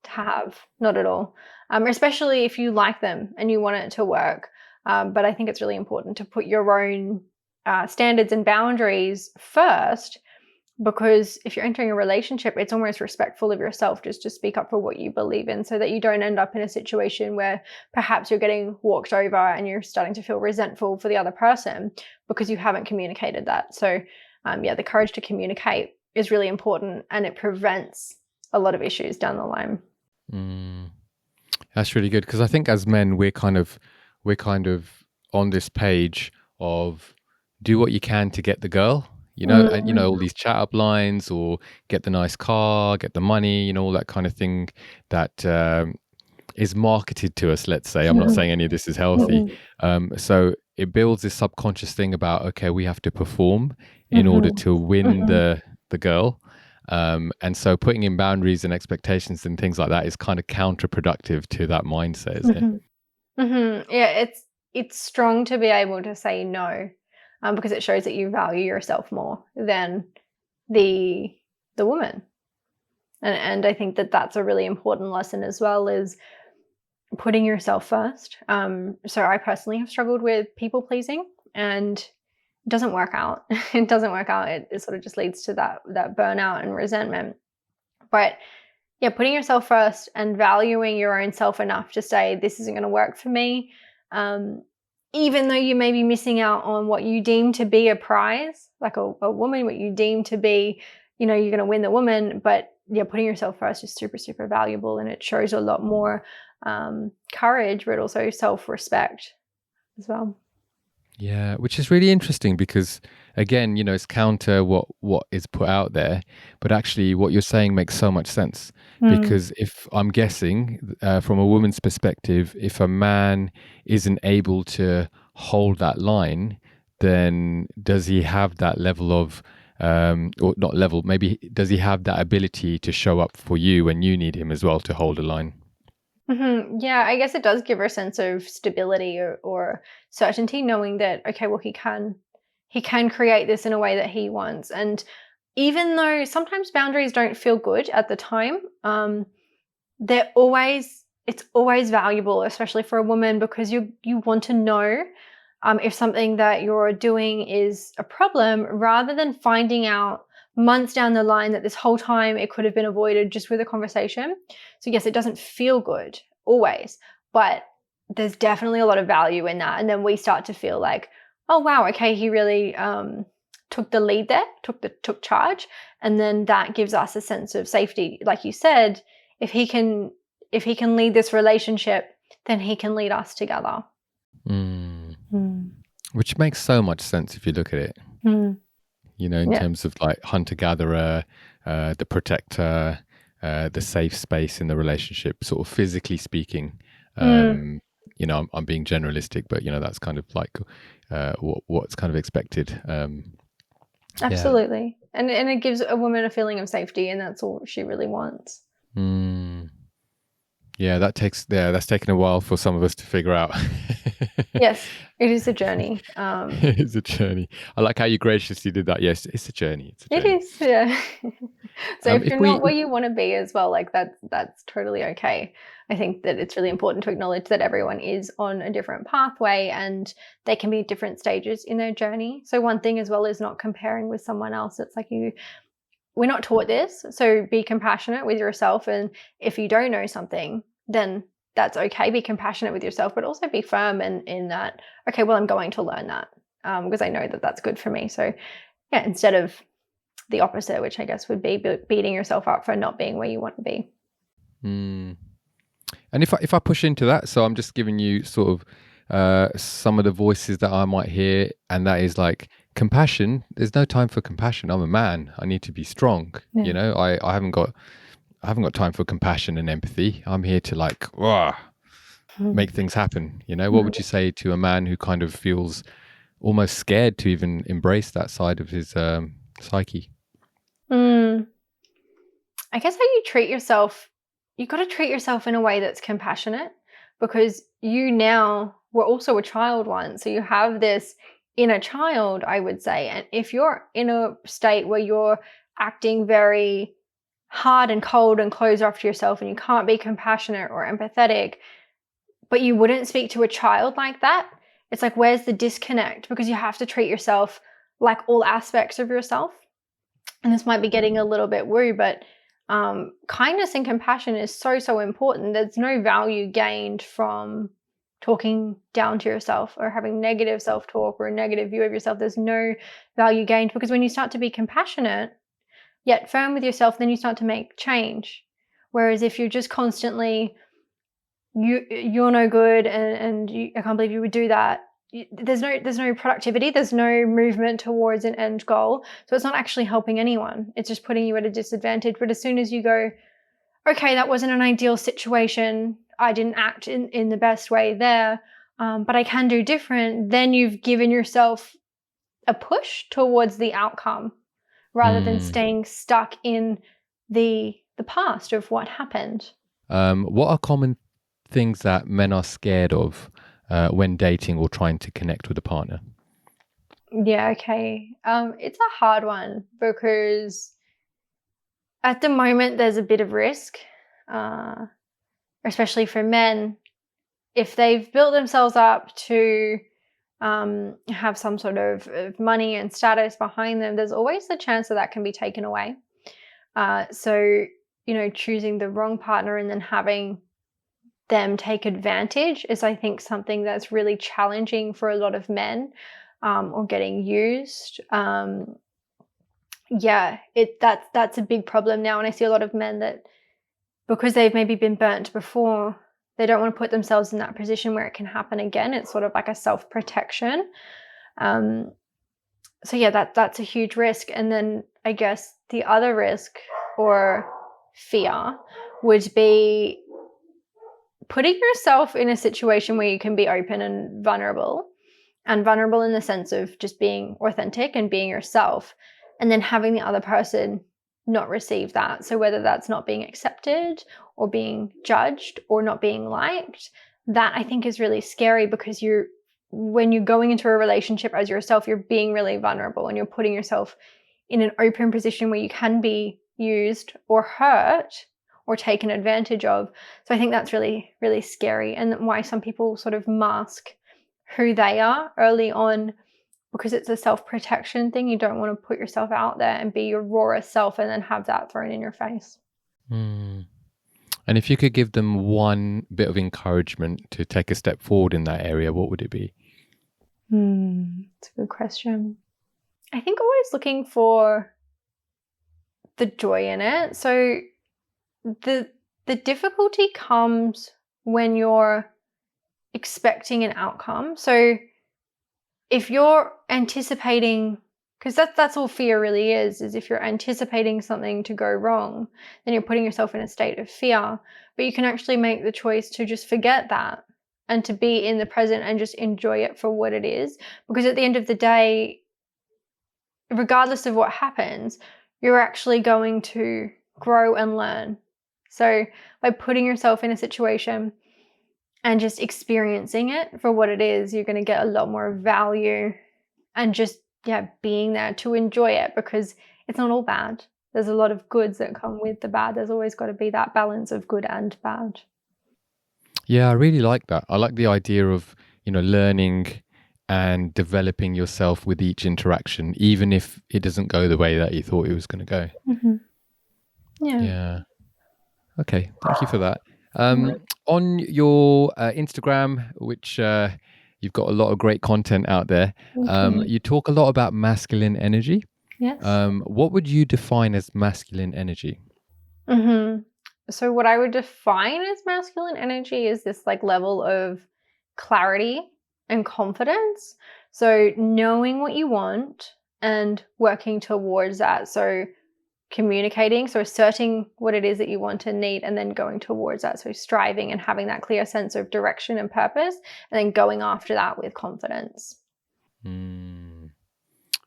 to have, not at all, especially if you like them and you want it to work. But I think it's really important to put your own standards and boundaries first, because if you're entering a relationship, it's almost respectful of yourself just to speak up for what you believe in, so that you don't end up in a situation where perhaps you're getting walked over and you're starting to feel resentful for the other person because you haven't communicated that. So the courage to communicate is really important, and it prevents a lot of issues down the line. That's really good, because I think as men we're kind of on this page of do what you can to get the girl, and all these chat up lines, or get the nice car, get the money, all that kind of thing that is marketed to us, let's say. I'm not saying any of this is healthy. So it builds this subconscious thing about, okay, we have to perform in order to win the girl. And so putting in boundaries and expectations and things like that is kind of counterproductive to that mindset, isn't it? Yeah, it's strong to be able to say no, because it shows that you value yourself more than the woman. And I think that that's a really important lesson as well, is putting yourself first. So I personally have struggled with people pleasing, and it doesn't work out. It doesn't work out. It sort of just leads to that burnout and resentment. But yeah, putting yourself first and valuing your own self enough to say, this isn't going to work for me. Even though you may be missing out on what you deem to be a prize, like a woman, what you deem to be, you're going to win the woman. But yeah, putting yourself first is super, super valuable. And it shows a lot more courage, but also self-respect as well. Yeah, which is really interesting, because again, it's counter what is put out there, but actually what you're saying makes so much sense. Because if I'm guessing, from a woman's perspective, if a man isn't able to hold that line, then does he have that level of or not level, maybe does he have that ability to show up for you when you need him as well to hold a line? Yeah, I guess it does give her a sense of stability or certainty, knowing that, okay, well, he can create this in a way that he wants. And even though sometimes boundaries don't feel good at the time, it's always valuable, especially for a woman, because you want to know if something that you're doing is a problem, rather than finding out months down the line that this whole time it could have been avoided just with a conversation. So yes, it doesn't feel good always, but there's definitely a lot of value in that. And then we start to feel like, oh wow, okay, he really took the lead there, took charge. And then that gives us a sense of safety. Like you said, if he can lead this relationship, then he can lead us together. Which makes so much sense if you look at it. In terms of like hunter-gatherer, the protector, the safe space in the relationship, sort of physically speaking. I'm being generalistic, but that's kind of like what's kind of expected. Absolutely. Yeah. And it gives a woman a feeling of safety, and that's all she really wants. Yeah, that's taken a while for some of us to figure out. Yes, it is a journey. It is a journey. I like how you graciously did that. Yes, it's a journey. It is, yeah. So if you're not where you want to be as well, like that's totally okay. I think that it's really important to acknowledge that everyone is on a different pathway, and they can be at different stages in their journey. So one thing as well is not comparing with someone else. It's like we're not taught this, so be compassionate with yourself. And if you don't know something, then that's okay. Be compassionate with yourself, but also be firm in that, okay, well, I'm going to learn that because I know that that's good for me. So yeah, instead of the opposite, which I guess would be beating yourself up for not being where you want to be. And if I push into that, so I'm just giving you sort of some of the voices that I might hear, and that is like compassion. There's no time for compassion. I'm a man. I need to be strong. Yeah. I haven't got I haven't got time for compassion and empathy. I'm here to like make things happen. What would you say to a man who kind of feels almost scared to even embrace that side of his psyche? Mm. I guess how you treat yourself, you got to treat yourself in a way that's compassionate, because you now were also a child once. So you have this inner child, I would say. And if you're in a state where you're acting very hard and cold and closed off to yourself and you can't be compassionate or empathetic, but you wouldn't speak to a child like that, it's like, where's the disconnect? Because you have to treat yourself like all aspects of yourself. And this might be getting a little bit woo, but kindness and compassion is so important. There's no value gained from talking down to yourself or having negative self-talk or a negative view of yourself. There's no value gained, because when you start to be compassionate yet firm with yourself, then you start to make change. Whereas if you're just constantly, you're no good, and I can't believe you would do that, there's no productivity, there's no movement towards an end goal. So it's not actually helping anyone. It's just putting you at a disadvantage. But as soon as you go, okay, that wasn't an ideal situation, I didn't act in the best way there, but I can do different, then you've given yourself a push towards the outcome rather than staying stuck in the past of what happened. What are common things that men are scared of when dating or trying to connect with a partner? Yeah, okay. It's a hard one, because at the moment there's a bit of risk, especially for men. If they've built themselves up to have some sort of money and status behind them, there's always the chance that can be taken away. So, choosing the wrong partner and then having them take advantage is, I think, something that's really challenging for a lot of men, or getting used. That's a big problem now. And I see a lot of men that, because they've maybe been burnt before, they don't want to put themselves in that position where it can happen again. It's sort of like a self-protection. So yeah, that's a huge risk. And then I guess the other risk or fear would be putting yourself in a situation where you can be open and vulnerable in the sense of just being authentic and being yourself, and then having the other person not receive that. So whether that's not being accepted or being judged or not being liked, that I think is really scary, because when you're going into a relationship as yourself, you're being really vulnerable and you're putting yourself in an open position where you can be used or hurt or taken advantage of. So I think that's really, really scary, and why some people sort of mask who they are early on, because it's a self-protection thing. You don't want to put yourself out there and be your rawest self and then have that thrown in your face. And if you could give them one bit of encouragement to take a step forward in that area, what would it be? It's a good question. I think always looking for the joy in it. So the difficulty comes when you're expecting an outcome. So if you're anticipating, because that's all fear really is if you're anticipating something to go wrong, then you're putting yourself in a state of fear. But you can actually make the choice to just forget that and to be in the present and just enjoy it for what it is. Because at the end of the day, regardless of what happens, you're actually going to grow and learn. So by putting yourself in a situation and just experiencing it for what it is, you're going to get a lot more value and just, being there to enjoy it, because it's not all bad. There's a lot of goods that come with the bad. There's always got to be that balance of good and bad. Yeah, I really like that. I like the idea of, learning and developing yourself with each interaction, even if it doesn't go the way that you thought it was going to go. Mm-hmm. Yeah. Okay. Thank you for that. On your Instagram, which you've got a lot of great content out there, you talk a lot about masculine energy. Yes. What would you define as masculine energy? So what I would define as masculine energy is this level of clarity and confidence. So knowing what you want and working towards that. So communicating, so asserting what it is that you want and need, and then going towards that, so striving and having that clear sense of direction and purpose, and then going after that with confidence.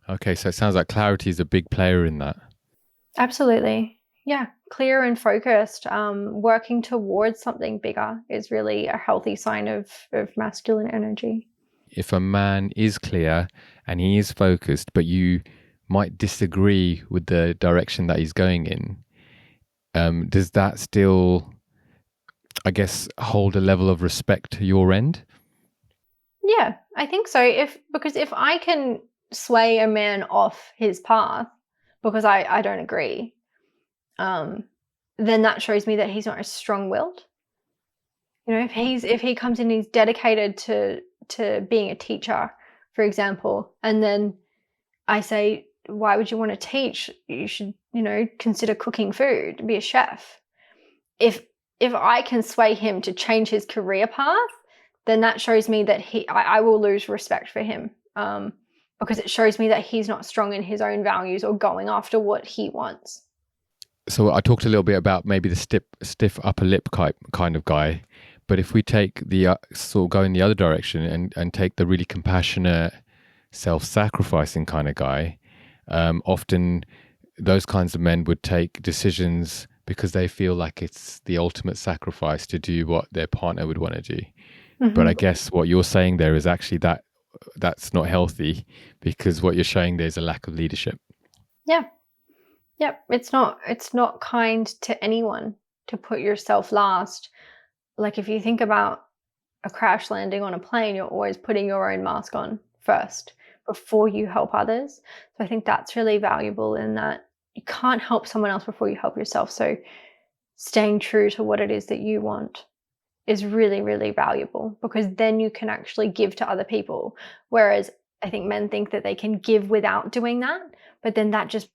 Okay, so it sounds like clarity is a big player in that. Absolutely. Yeah, clear and focused. Working towards something bigger is really a healthy sign of masculine energy. If a man is clear and he is focused, but you might disagree with the direction that he's going in, does that still, I guess, hold a level of respect to your end? Yeah, I think so. Because if I can sway a man off his path because I don't agree, then that shows me that he's not as strong-willed. If he comes in and he's dedicated to being a teacher, for example, and then I say, why would you want to teach? You should, consider cooking food, be a chef. If I can sway him to change his career path, then that shows me that I will lose respect for him, because it shows me that he's not strong in his own values or going after what he wants. So I talked a little bit about maybe the stiff upper lip kind of guy, but if we take the sort of go in the other direction and take the really compassionate, self-sacrificing kind of guy, often those kinds of men would take decisions because they feel like it's the ultimate sacrifice to do what their partner would want to do. Mm-hmm. But I guess what you're saying there is actually that's not healthy, because what you're showing there is a lack of leadership. Yeah. Yep. It's not kind to anyone to put yourself last. Like if you think about a crash landing on a plane, you're always putting your own mask on first before you help others. So I think that's really valuable in that you can't help someone else before you help yourself. So staying true to what it is that you want is really, really valuable, because then you can actually give to other people. Whereas I think men think that they can give without doing that, but then that just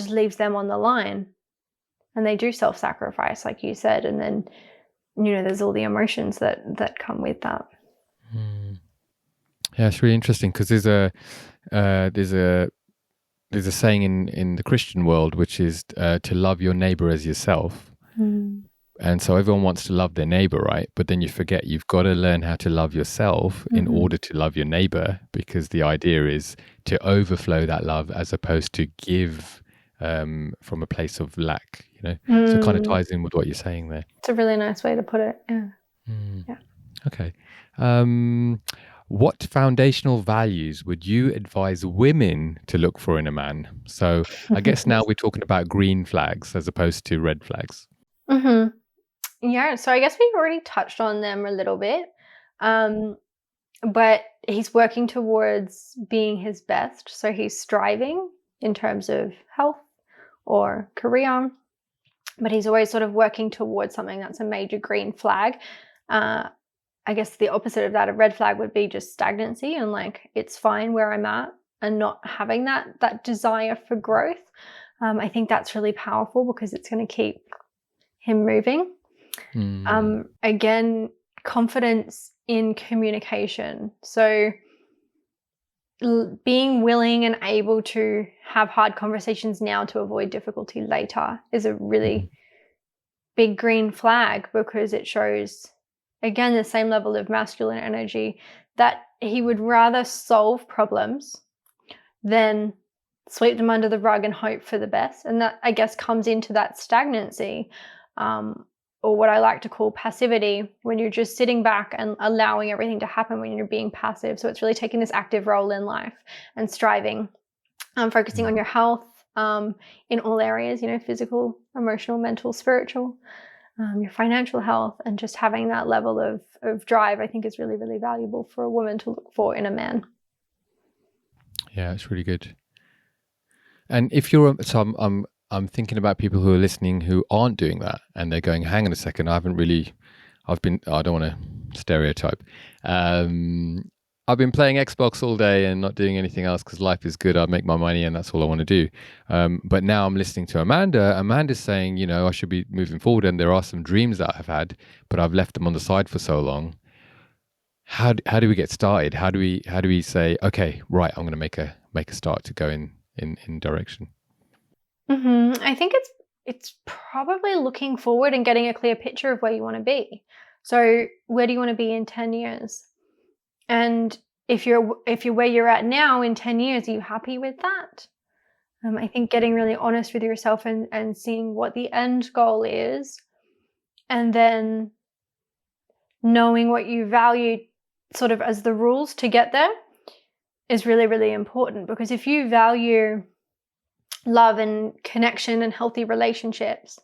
leaves them on the line, and they do self-sacrifice, like you said, and then there's all the emotions that come with that. Yeah, it's really interesting, because there's a saying in the Christian world, which is to love your neighbor as yourself. And so everyone wants to love their neighbor, right? But then you forget you've got to learn how to love yourself in order to love your neighbor, because the idea is to overflow that love as opposed to give from a place of lack, So it kind of ties in with what you're saying there. It's a really nice way to put it. Yeah. Yeah. Okay. What foundational values would you advise women to look for in a man? So I guess now we're talking about green flags as opposed to red flags. Yeah, so I guess we've already touched on them a little bit, but he's working towards being his best. So he's striving in terms of health or career, but he's always sort of working towards something that's a major green flag. I guess the opposite of that, a red flag, would be just stagnancy and like, it's fine where I'm at, and not having that desire for growth. I think that's really powerful because it's going to keep him moving. Again, confidence in communication. So being willing and able to have hard conversations now to avoid difficulty later is a really big green flag, because it shows, again, the same level of masculine energy, that he would rather solve problems than sweep them under the rug and hope for the best. And that, I guess, comes into that stagnancy, or what I like to call passivity, when you're just sitting back and allowing everything to happen when you're being passive. So it's really taking this active role in life and striving, focusing on your health in all areas, physical, emotional, mental, spiritual, your financial health, and just having that level of drive, I think, is really, really valuable for a woman to look for in a man. Yeah, it's really good. And if you're, so I'm thinking about people who are listening who aren't doing that, and they're going, hang on a second, I don't want to stereotype. I've been playing Xbox all day and not doing anything else because life is good. I make my money and that's all I want to do. But now I'm listening to Amanda. Amanda's saying, I should be moving forward, and there are some dreams that I've had, but I've left them on the side for so long. How do we get started? How do we say, okay, right, I'm going to make a start to go in direction? I think it's probably looking forward and getting a clear picture of where you want to be. So where do you want to be in 10 years? And if you're where you're at now in 10 years, are you happy with that? I think getting really honest with yourself and seeing what the end goal is, and then knowing what you value sort of as the rules to get there is really, really important. Because if you value love and connection and healthy relationships,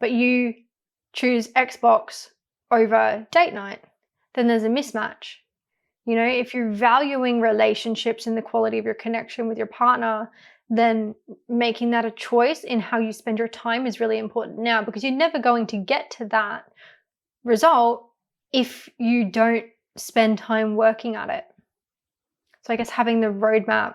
but you choose Xbox over date night, then there's a mismatch. If you're valuing relationships and the quality of your connection with your partner, then making that a choice in how you spend your time is really important now, because you're never going to get to that result if you don't spend time working at it. So I guess having the roadmap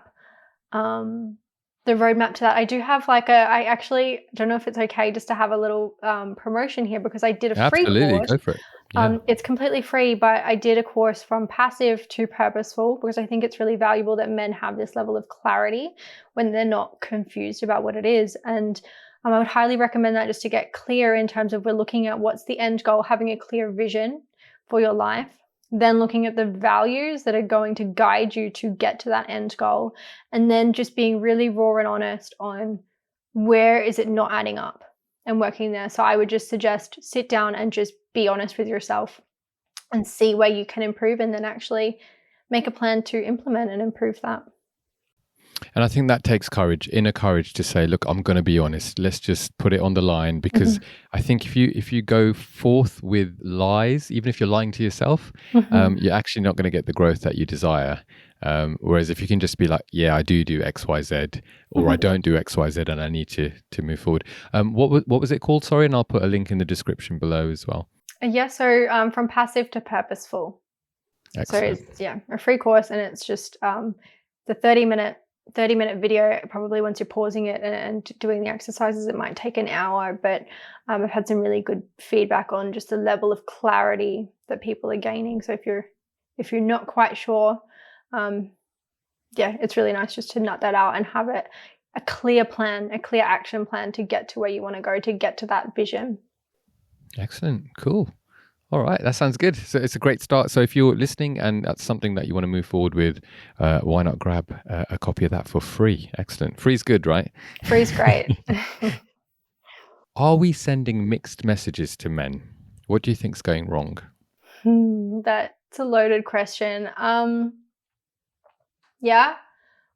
to that. I do have I actually don't know if it's okay just to have a little promotion here, because I did a free Absolutely, course. go for it. Yeah. It's completely free, but I did a course from passive to purposeful, because I think it's really valuable that men have this level of clarity when they're not confused about what it is. And I would highly recommend that, just to get clear in terms of, we're looking at what's the end goal, having a clear vision for your life, then looking at the values that are going to guide you to get to that end goal, and then just being really raw and honest on where is it not adding up and working there. So I would just suggest sit down and just be honest with yourself and see where you can improve, and then actually make a plan to implement and improve that. And I think that takes courage, inner courage, to say, look, I'm going to be honest. Let's just put it on the line, because I think if you go forth with lies, even if you're lying to yourself, you're actually not going to get the growth that you desire. Whereas if you can just be like, yeah, I do X, Y, Z, or I don't do X, Y, Z, and I need to move forward. What was it called? Sorry, and I'll put a link in the description below as well. Yeah, so from passive to purposeful. Excellent. So it's a free course, and it's just the 30-minute video. Probably once you're pausing it and doing the exercises, it might take an hour, but I've had some really good feedback on just the level of clarity that people are gaining. So if you're not quite sure, it's really nice just to nut that out and have a clear plan, a clear action plan to get to where you want to go, to get to that vision. Excellent. Cool. All right, that sounds good. So it's a great start. So if you're listening and that's something that you want to move forward with, why not grab a copy of that for free? Excellent. Free's good, right? Free's great. Are we sending mixed messages to men? What do you think's going wrong? That's a loaded question. Yeah,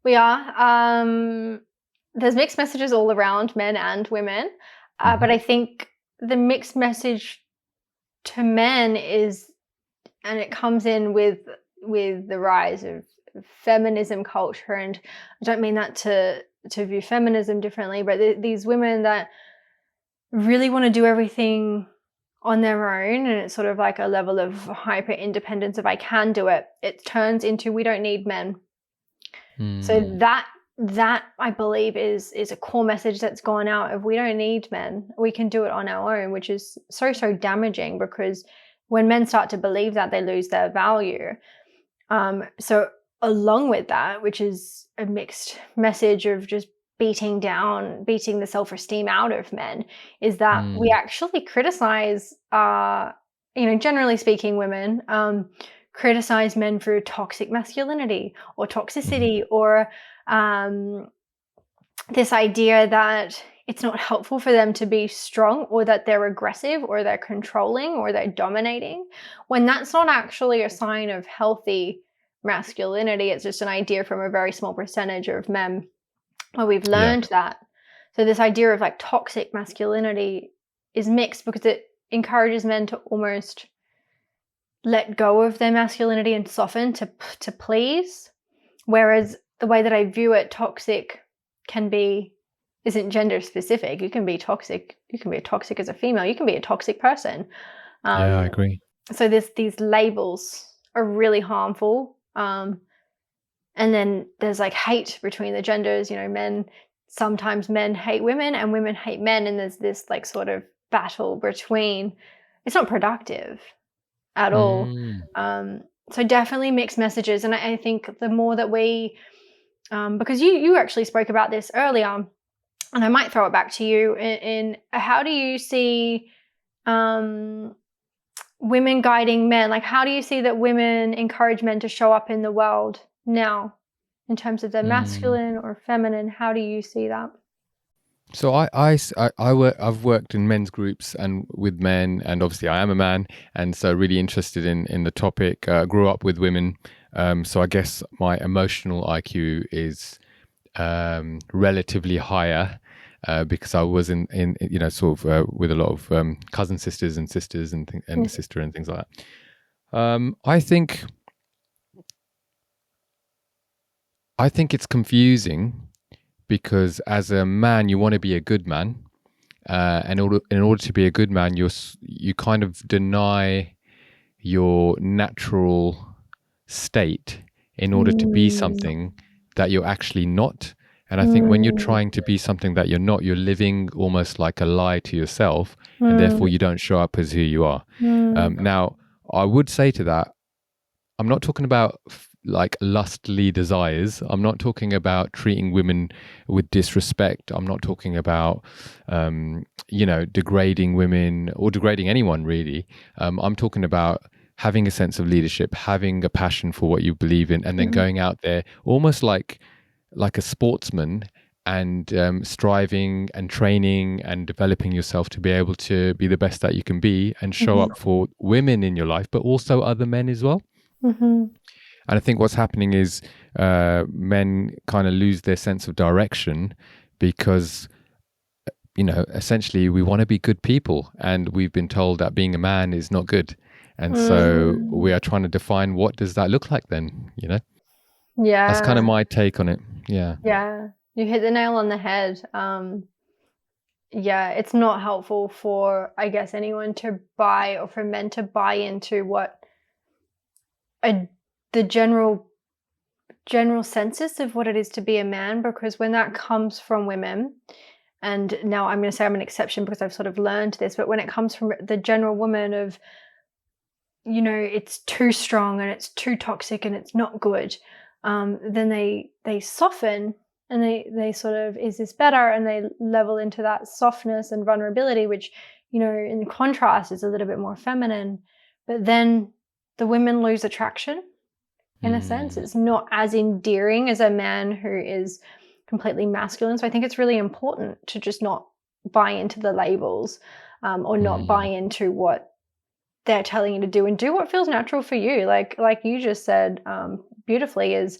we are. There's mixed messages all around, men and women. But I think the mixed message to men is, and it comes in with the rise of feminism culture, and I don't mean that to view feminism differently, but these women that really want to do everything on their own, and it's sort of like a level of hyper independence of, I can do it. It turns into, we don't need men. So that I believe is a core message that's gone out of, we don't need men. We can do it on our own, which is so damaging, because when men start to believe that, they lose their value. So along with that, which is a mixed message of just beating the self-esteem out of men, is that we actually criticize, generally speaking, women criticize men for toxic masculinity or toxicity, or this idea that it's not helpful for them to be strong, or that they're aggressive, or they're controlling, or they're dominating, when that's not actually a sign of healthy masculinity. It's just an idea from a very small percentage of men where we've learned that. So this idea of like toxic masculinity is mixed, because it encourages men to almost let go of their masculinity and soften to please. Whereas the way that I view it, toxic isn't gender specific. You can be toxic. You can be toxic as a female. You can be a toxic person. Yeah, I agree. So these labels are really harmful. And then there's like hate between the genders. Sometimes men hate women and women hate men, and there's this like sort of battle between. It's not productive at all. So definitely mixed messages. And I think the more that we, because you actually spoke about this earlier, and I might throw it back to you in how do you see women guiding men? Like, how do you see that women encourage men to show up in the world now in terms of their masculine or feminine? How do you see that? So I've worked in men's groups and with men, and obviously I am a man, and so really interested in the topic. Grew up with women, so I guess my emotional IQ is relatively higher because I was in sort of with a lot of cousin sisters and sisters and sister and things like that. I think it's confusing because as a man you want to be a good man, and in order to be a good man you kind of deny your natural state in order to be something that you're actually not. And I think when you're trying to be something that you're not, you're living almost like a lie to yourself, and therefore you don't show up as who you are. Now, I would say to that, I'm not talking about like lustly desires. I'm not talking about treating women with disrespect. I'm not talking about, degrading women or degrading anyone really. I'm talking about having a sense of leadership, having a passion for what you believe in, and then going out there almost like a sportsman and striving and training and developing yourself to be able to be the best that you can be and show up for women in your life, but also other men as well. And I think what's happening is men kind of lose their sense of direction because, essentially we want to be good people, and we've been told that being a man is not good. And so we are trying to define what does that look like then, Yeah. That's kind of my take on it. Yeah. Yeah. You hit the nail on the head. Yeah, it's not helpful for, I guess, anyone to buy or for men to buy into what the general census of what it is to be a man, because when that comes from women, and now I'm going to say I'm an exception because I've sort of learned this, but when it comes from the general woman of, it's too strong and it's too toxic and it's not good, then they soften and they sort of, is this better? And they level into that softness and vulnerability, which, in contrast is a little bit more feminine. But then the women lose attraction. In a sense, it's not as endearing as a man who is completely masculine. So I think it's really important to just not buy into the labels, or not buy into what they're telling you to do, and do what feels natural for you. Like you just said beautifully, is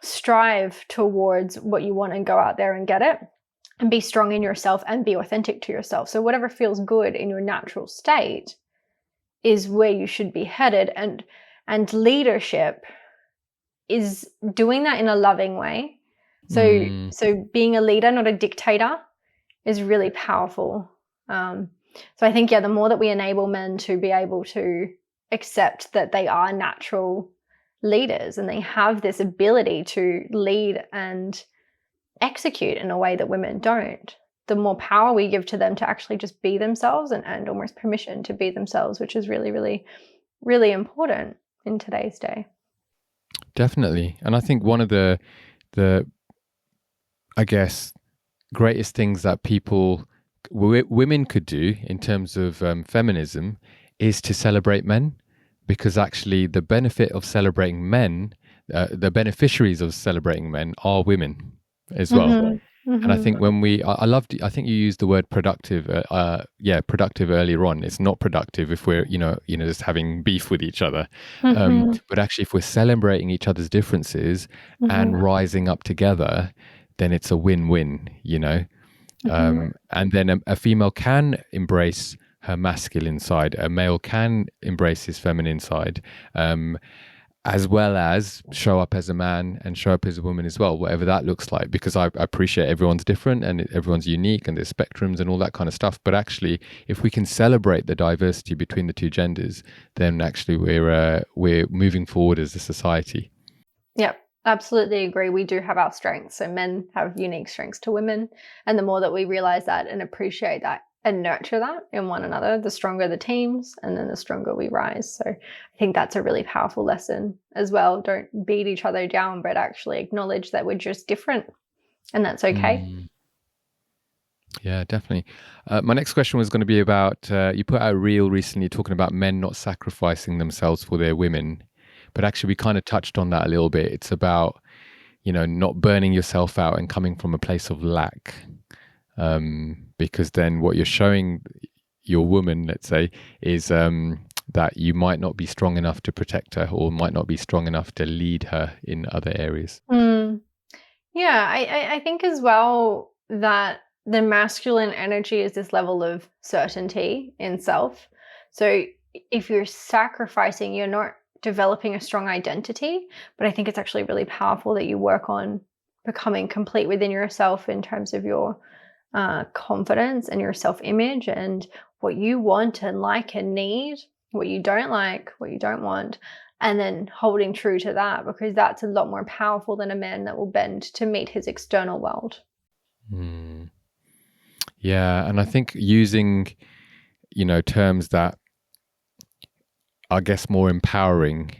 strive towards what you want and go out there and get it, and be strong in yourself and be authentic to yourself. So whatever feels good in your natural state is where you should be headed. And leadership is doing that in a loving way. So being a leader, not a dictator, is really powerful. So I think, the more that we enable men to be able to accept that they are natural leaders and they have this ability to lead and execute in a way that women don't, the more power we give to them to actually just be themselves and almost permission to be themselves, which is really, really, really important in today's day. Definitely. And I think one of the I guess greatest things that women could do in terms of feminism is to celebrate men, because actually the benefit of celebrating men, the beneficiaries of celebrating men are women as well. And I think I think you used the word productive. Productive earlier on. It's not productive if we're, just having beef with each other. But actually, if we're celebrating each other's differences and rising up together, then it's a win-win, and then a female can embrace her masculine side. A male can embrace his feminine side. As well as show up as a man and show up as a woman as well, whatever that looks like, because I appreciate everyone's different and everyone's unique and there's spectrums and all that kind of stuff. But actually, if we can celebrate the diversity between the two genders, then actually we're moving forward as a society. Yep, absolutely agree. We do have our strengths. So men have unique strengths to women. And the more that we realize that and appreciate that and nurture that in one another, the stronger the teams, and then the stronger we rise. So I think that's a really powerful lesson as well. Don't beat each other down, but actually acknowledge that we're just different, and that's okay. Yeah, definitely. My next question was going to be about you put out a reel recently talking about men not sacrificing themselves for their women, but actually we kind of touched on that a little bit. It's about, not burning yourself out and coming from a place of lack. Because then what you're showing your woman, let's say, is that you might not be strong enough to protect her or might not be strong enough to lead her in other areas. Mm. Yeah, I think as well that the masculine energy is this level of certainty in self. So if you're sacrificing, you're not developing a strong identity, but I think it's actually really powerful that you work on becoming complete within yourself in terms of your confidence and your self-image and what you want and like and need, what you don't like, what you don't want, and then holding true to that, because that's a lot more powerful than a man that will bend to meet his external world. Hmm. Yeah, and I think using, terms that I guess more empowering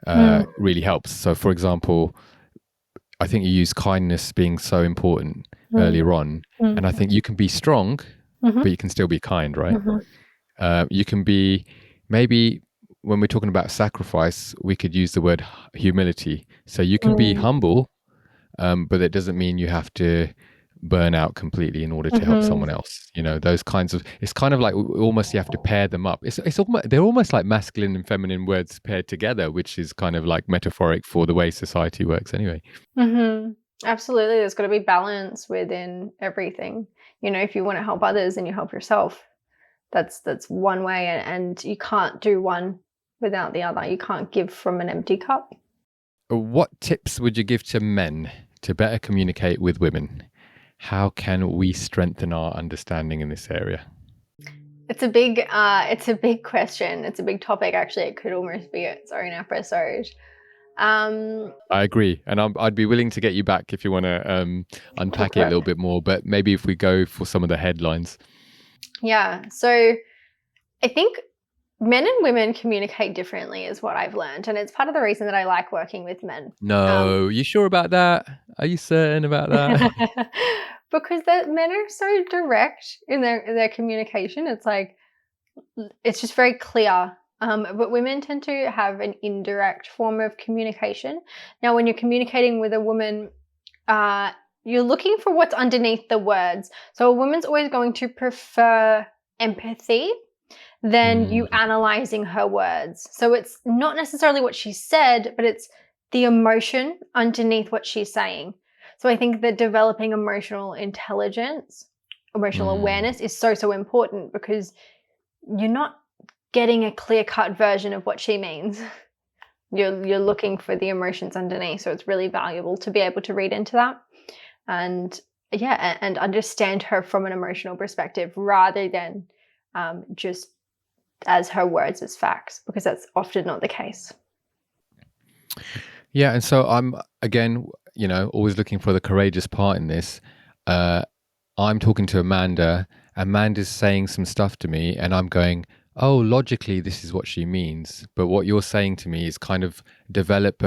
Mm, really helps. So, for example, I think you use kindness being so important mm, earlier on, and I mm, think you can be strong, but mhm, you can still be kind, right? mhm, You can be maybe when we're talking about sacrifice, we could use the word humility. So you can be mm, humble, but it doesn't mean you have to burn out completely in order to help mhm. someone else. Those kinds of, it's kind of like almost you have to pair them up. It's almost, they're almost like masculine and feminine words paired together, which is kind of like metaphoric for the way society works anyway. Mhm. Absolutely, there's got to be balance within everything. If you want to help others and you help yourself, that's one way, and you can't do one without the other. You can't give from an empty cup. What tips would you give to men to better communicate with women? How can we strengthen our understanding in this area? It's a big question. It's a big topic. Actually, it could almost be its own episode. Um, I agree, and I'd be willing to get you back if you want to talk unpack it a about little bit more. But maybe if we go for some of the headlines. Yeah. So I think men and women communicate differently, is what I've learned, and it's part of the reason that I like working with men. Um, No, you sure about that? Are you certain about that? because the men are so direct in their communication. It's like it's just very clear. But women tend to have an indirect form of communication. Now, when you're communicating with a woman, uh, you're looking for what's underneath the words. So a woman's always going to prefer empathy than Hmm. you analyzing her words. So it's not necessarily what she said, but it's the emotion underneath what she's saying. So I think that developing emotional intelligence, emotional Hmm. awareness is so, so important, because you're not getting a clear-cut version of what she means. You're looking for the emotions underneath. So it's really valuable to be able to read into that and yeah, and understand her from an emotional perspective rather than just as her words as facts, because that's often not the case. Yeah, and so I'm again, always looking for the courageous part in this. Uh, I'm talking to Amanda. Amanda's saying some stuff to me, and I'm going, "Oh, logically, this is what she means." But what you're saying to me is kind of develop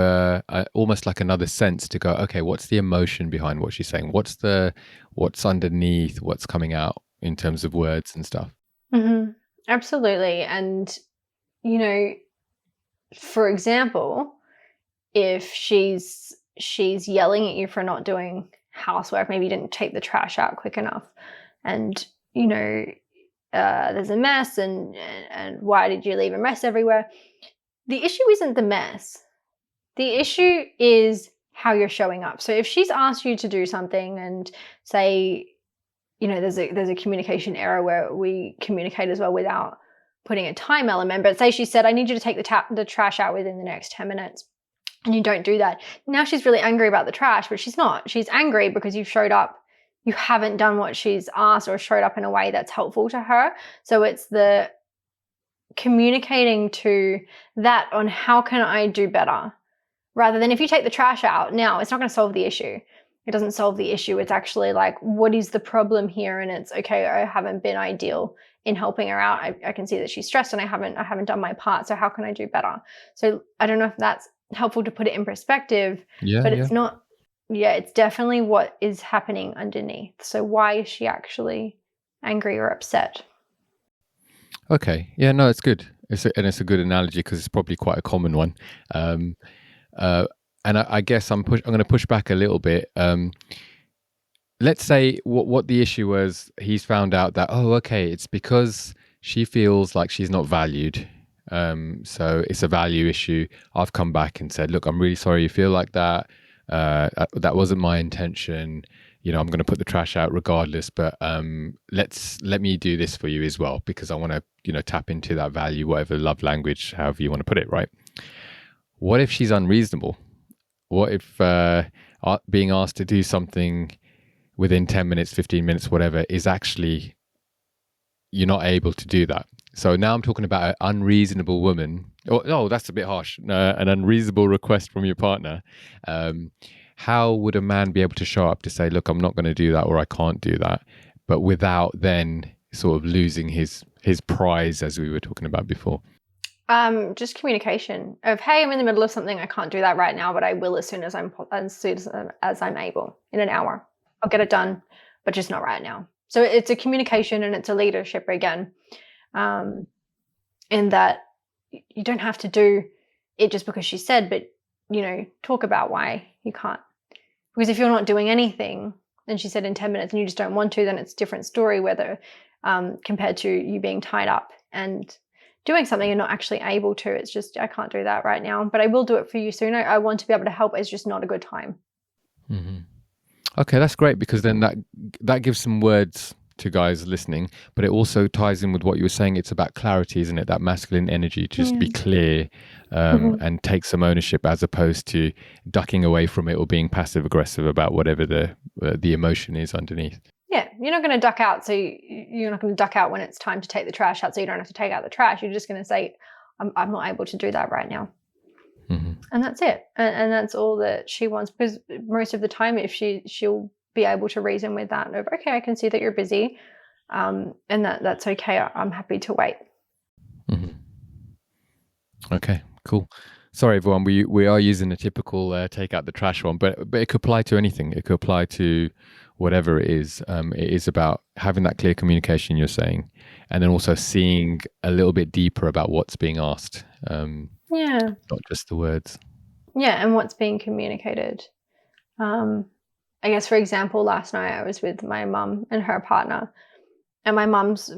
almost like another sense to go, "Okay, what's the emotion behind what she's saying? What's underneath? What's coming out in terms of words and stuff?" Mm-hmm. Absolutely. And, you know, for example, if she's yelling at you for not doing housework, maybe you didn't take the trash out quick enough, and you know there's a mess, and why did you leave a mess everywhere? The issue isn't the mess. The issue is how you're showing up. So if she's asked you to do something and say, there's a communication error where we communicate as well without putting a time element, but say she said, I need you to take the trash out within the next 10 minutes. And you don't do that. Now she's really angry about the trash, but she's not. She's angry because you've showed up. You haven't done what she's asked or showed up in a way that's helpful to her. So it's the communicating to that on how can I do better, rather than if you take the trash out now, it's not going to solve the issue. It doesn't solve the issue. It's actually like, what is the problem here? And it's okay, I haven't been ideal in helping her out. I can see that she's stressed and I haven't done my part. So how can I do better? So I don't know if that's helpful to put it in perspective, Yeah, but yeah. it's not yeah, it's definitely what is happening underneath. So why is she actually angry or upset? Okay. Yeah, no, it's good. It's a good analogy because it's probably quite a common one. Um, uh, and I guess I'm going to push back a little bit. Let's say what the issue was. He's found out that, oh, okay, it's because she feels like she's not valued. So it's a value issue. I've come back and said, look, I'm really sorry you feel like that. That wasn't my intention. I'm going to put the trash out regardless, but let me do this for you as well, because I want to, tap into that value, whatever love language, however you want to put it, right? What if she's unreasonable? What if being asked to do something within 10 minutes, 15 minutes, whatever, is actually, you're not able to do that? So now I'm talking about an unreasonable woman. Oh, no, that's a bit harsh. An unreasonable request from your partner. How would a man be able to show up to say, look, I'm not going to do that, or I can't do that, but without then sort of losing his prize, as we were talking about before? Just communication of, hey, I'm in the middle of something. I can't do that right now, but I will as soon as I'm able in an hour. I'll get it done, but just not right now. So it's a communication and it's a leadership again, in that you don't have to do it just because she said, but talk about why you can't. Because if you're not doing anything, and she said in 10 minutes, and you just don't want to, then it's a different story. Whether compared to you being tied up and doing something and not actually able to, it's just, I can't do that right now, but I will do it for you soon. I want to be able to help. It's just not a good time. Mm-hmm. Okay, that's great, because then that gives some words to guys listening, but it also ties in with what you were saying. It's about clarity, isn't it? That masculine energy to just be clear, and take some ownership, as opposed to ducking away from it or being passive aggressive about whatever the emotion is underneath. Yeah, you're not going to duck out. So you're not going to duck out when it's time to take the trash out, so you don't have to take out the trash. You're just going to say, I'm not able to do that right now. Mm-hmm. And that's it. And that's all that she wants, because most of the time, if she'll be able to reason with that of, okay, I can see that you're busy, and that's okay. I'm happy to wait. Mm-hmm. Okay, cool. Sorry, everyone. We are using a typical take out the trash one, but it could apply to anything. It could apply to whatever it is. It is about having that clear communication, you're saying, and then also seeing a little bit deeper about what's being asked. Not just the words. Yeah, and what's being communicated. I guess, for example, last night I was with my mum and her partner, and my mum's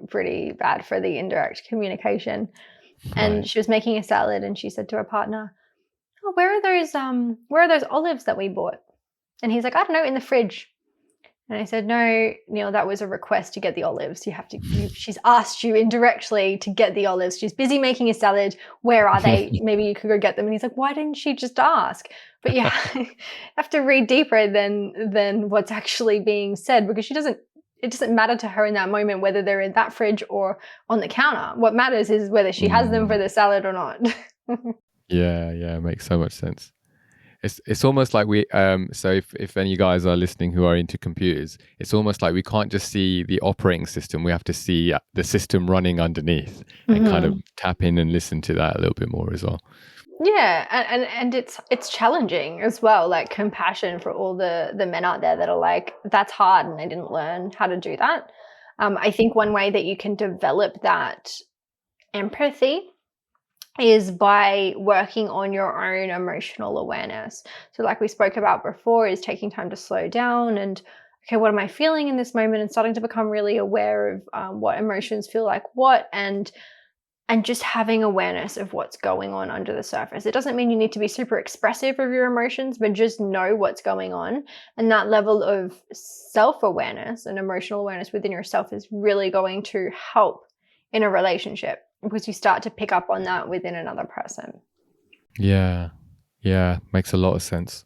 pretty bad for the indirect communication. And Right. she was making a salad, and she said to her partner, "Oh, where are those olives that we bought?" And he's like, "I don't know, in the fridge." And I said, "No, Neil, that was a request to get the olives. She's asked you indirectly to get the olives. She's busy making a salad. Where are they? Maybe you could go get them." And he's like, "Why didn't she just ask?" But yeah, you have to read deeper than what's actually being said, because it doesn't matter to her in that moment whether they're in that fridge or on the counter. What matters is whether she has them for the salad or not. Yeah, it makes so much sense. It's almost like we so if any guys are listening who are into computers, it's almost like we can't just see the operating system. We have to see the system running underneath, and kind of tap in and listen to that a little bit more as well. Yeah, and it's challenging as well. Like, compassion for all the men out there that are like, that's hard and I didn't learn how to do that. I think one way that you can develop that empathy is by working on your own emotional awareness. So like we spoke about before, is taking time to slow down and, okay, what am I feeling in this moment, and starting to become really aware of what emotions feel like what, and just having awareness of what's going on under the surface. It doesn't mean you need to be super expressive of your emotions, but just know what's going on. And that level of self-awareness and emotional awareness within yourself is really going to help in a relationship, because you start to pick up on that within another person. Yeah, makes a lot of sense.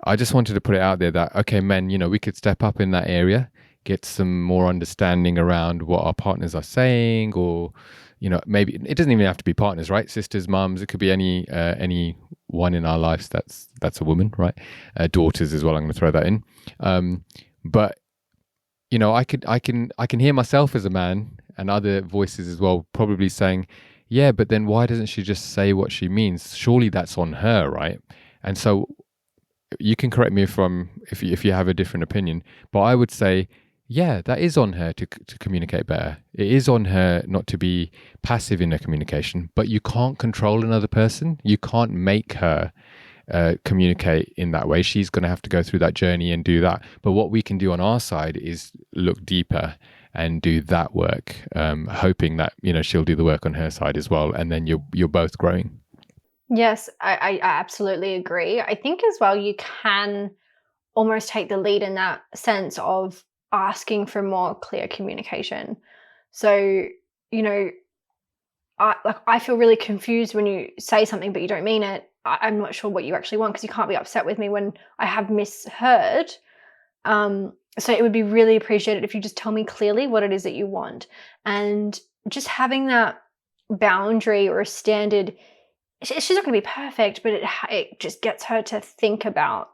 I just wanted to put it out there that, okay, men, we could step up in that area, get some more understanding around what our partners are saying, or maybe it doesn't even have to be partners, right? Sisters, mums, it could be any one in our lives that's a woman, right? Daughters as well, I'm going to throw that in. But I can hear myself as a man, and other voices as well, probably saying, yeah, but then why doesn't she just say what she means? Surely that's on her, right? And so you can correct me if you have a different opinion, but I would say, yeah, that is on her to communicate better. It is on her not to be passive in her communication, but you can't control another person. You can't make her communicate in that way. She's going to have to go through that journey and do that. But what we can do on our side is look deeper and do that work, hoping that she'll do the work on her side as well, and then you're both growing. Yes, I absolutely agree. I think as well you can almost take the lead in that sense of asking for more clear communication. So, you know, I feel really confused when you say something but you don't mean it. I'm not sure what you actually want because you can't be upset with me when I have misheard. So it would be really appreciated if you just tell me clearly what it is that you want. And just having that boundary or a standard, she's not going to be perfect, but it just gets her to think about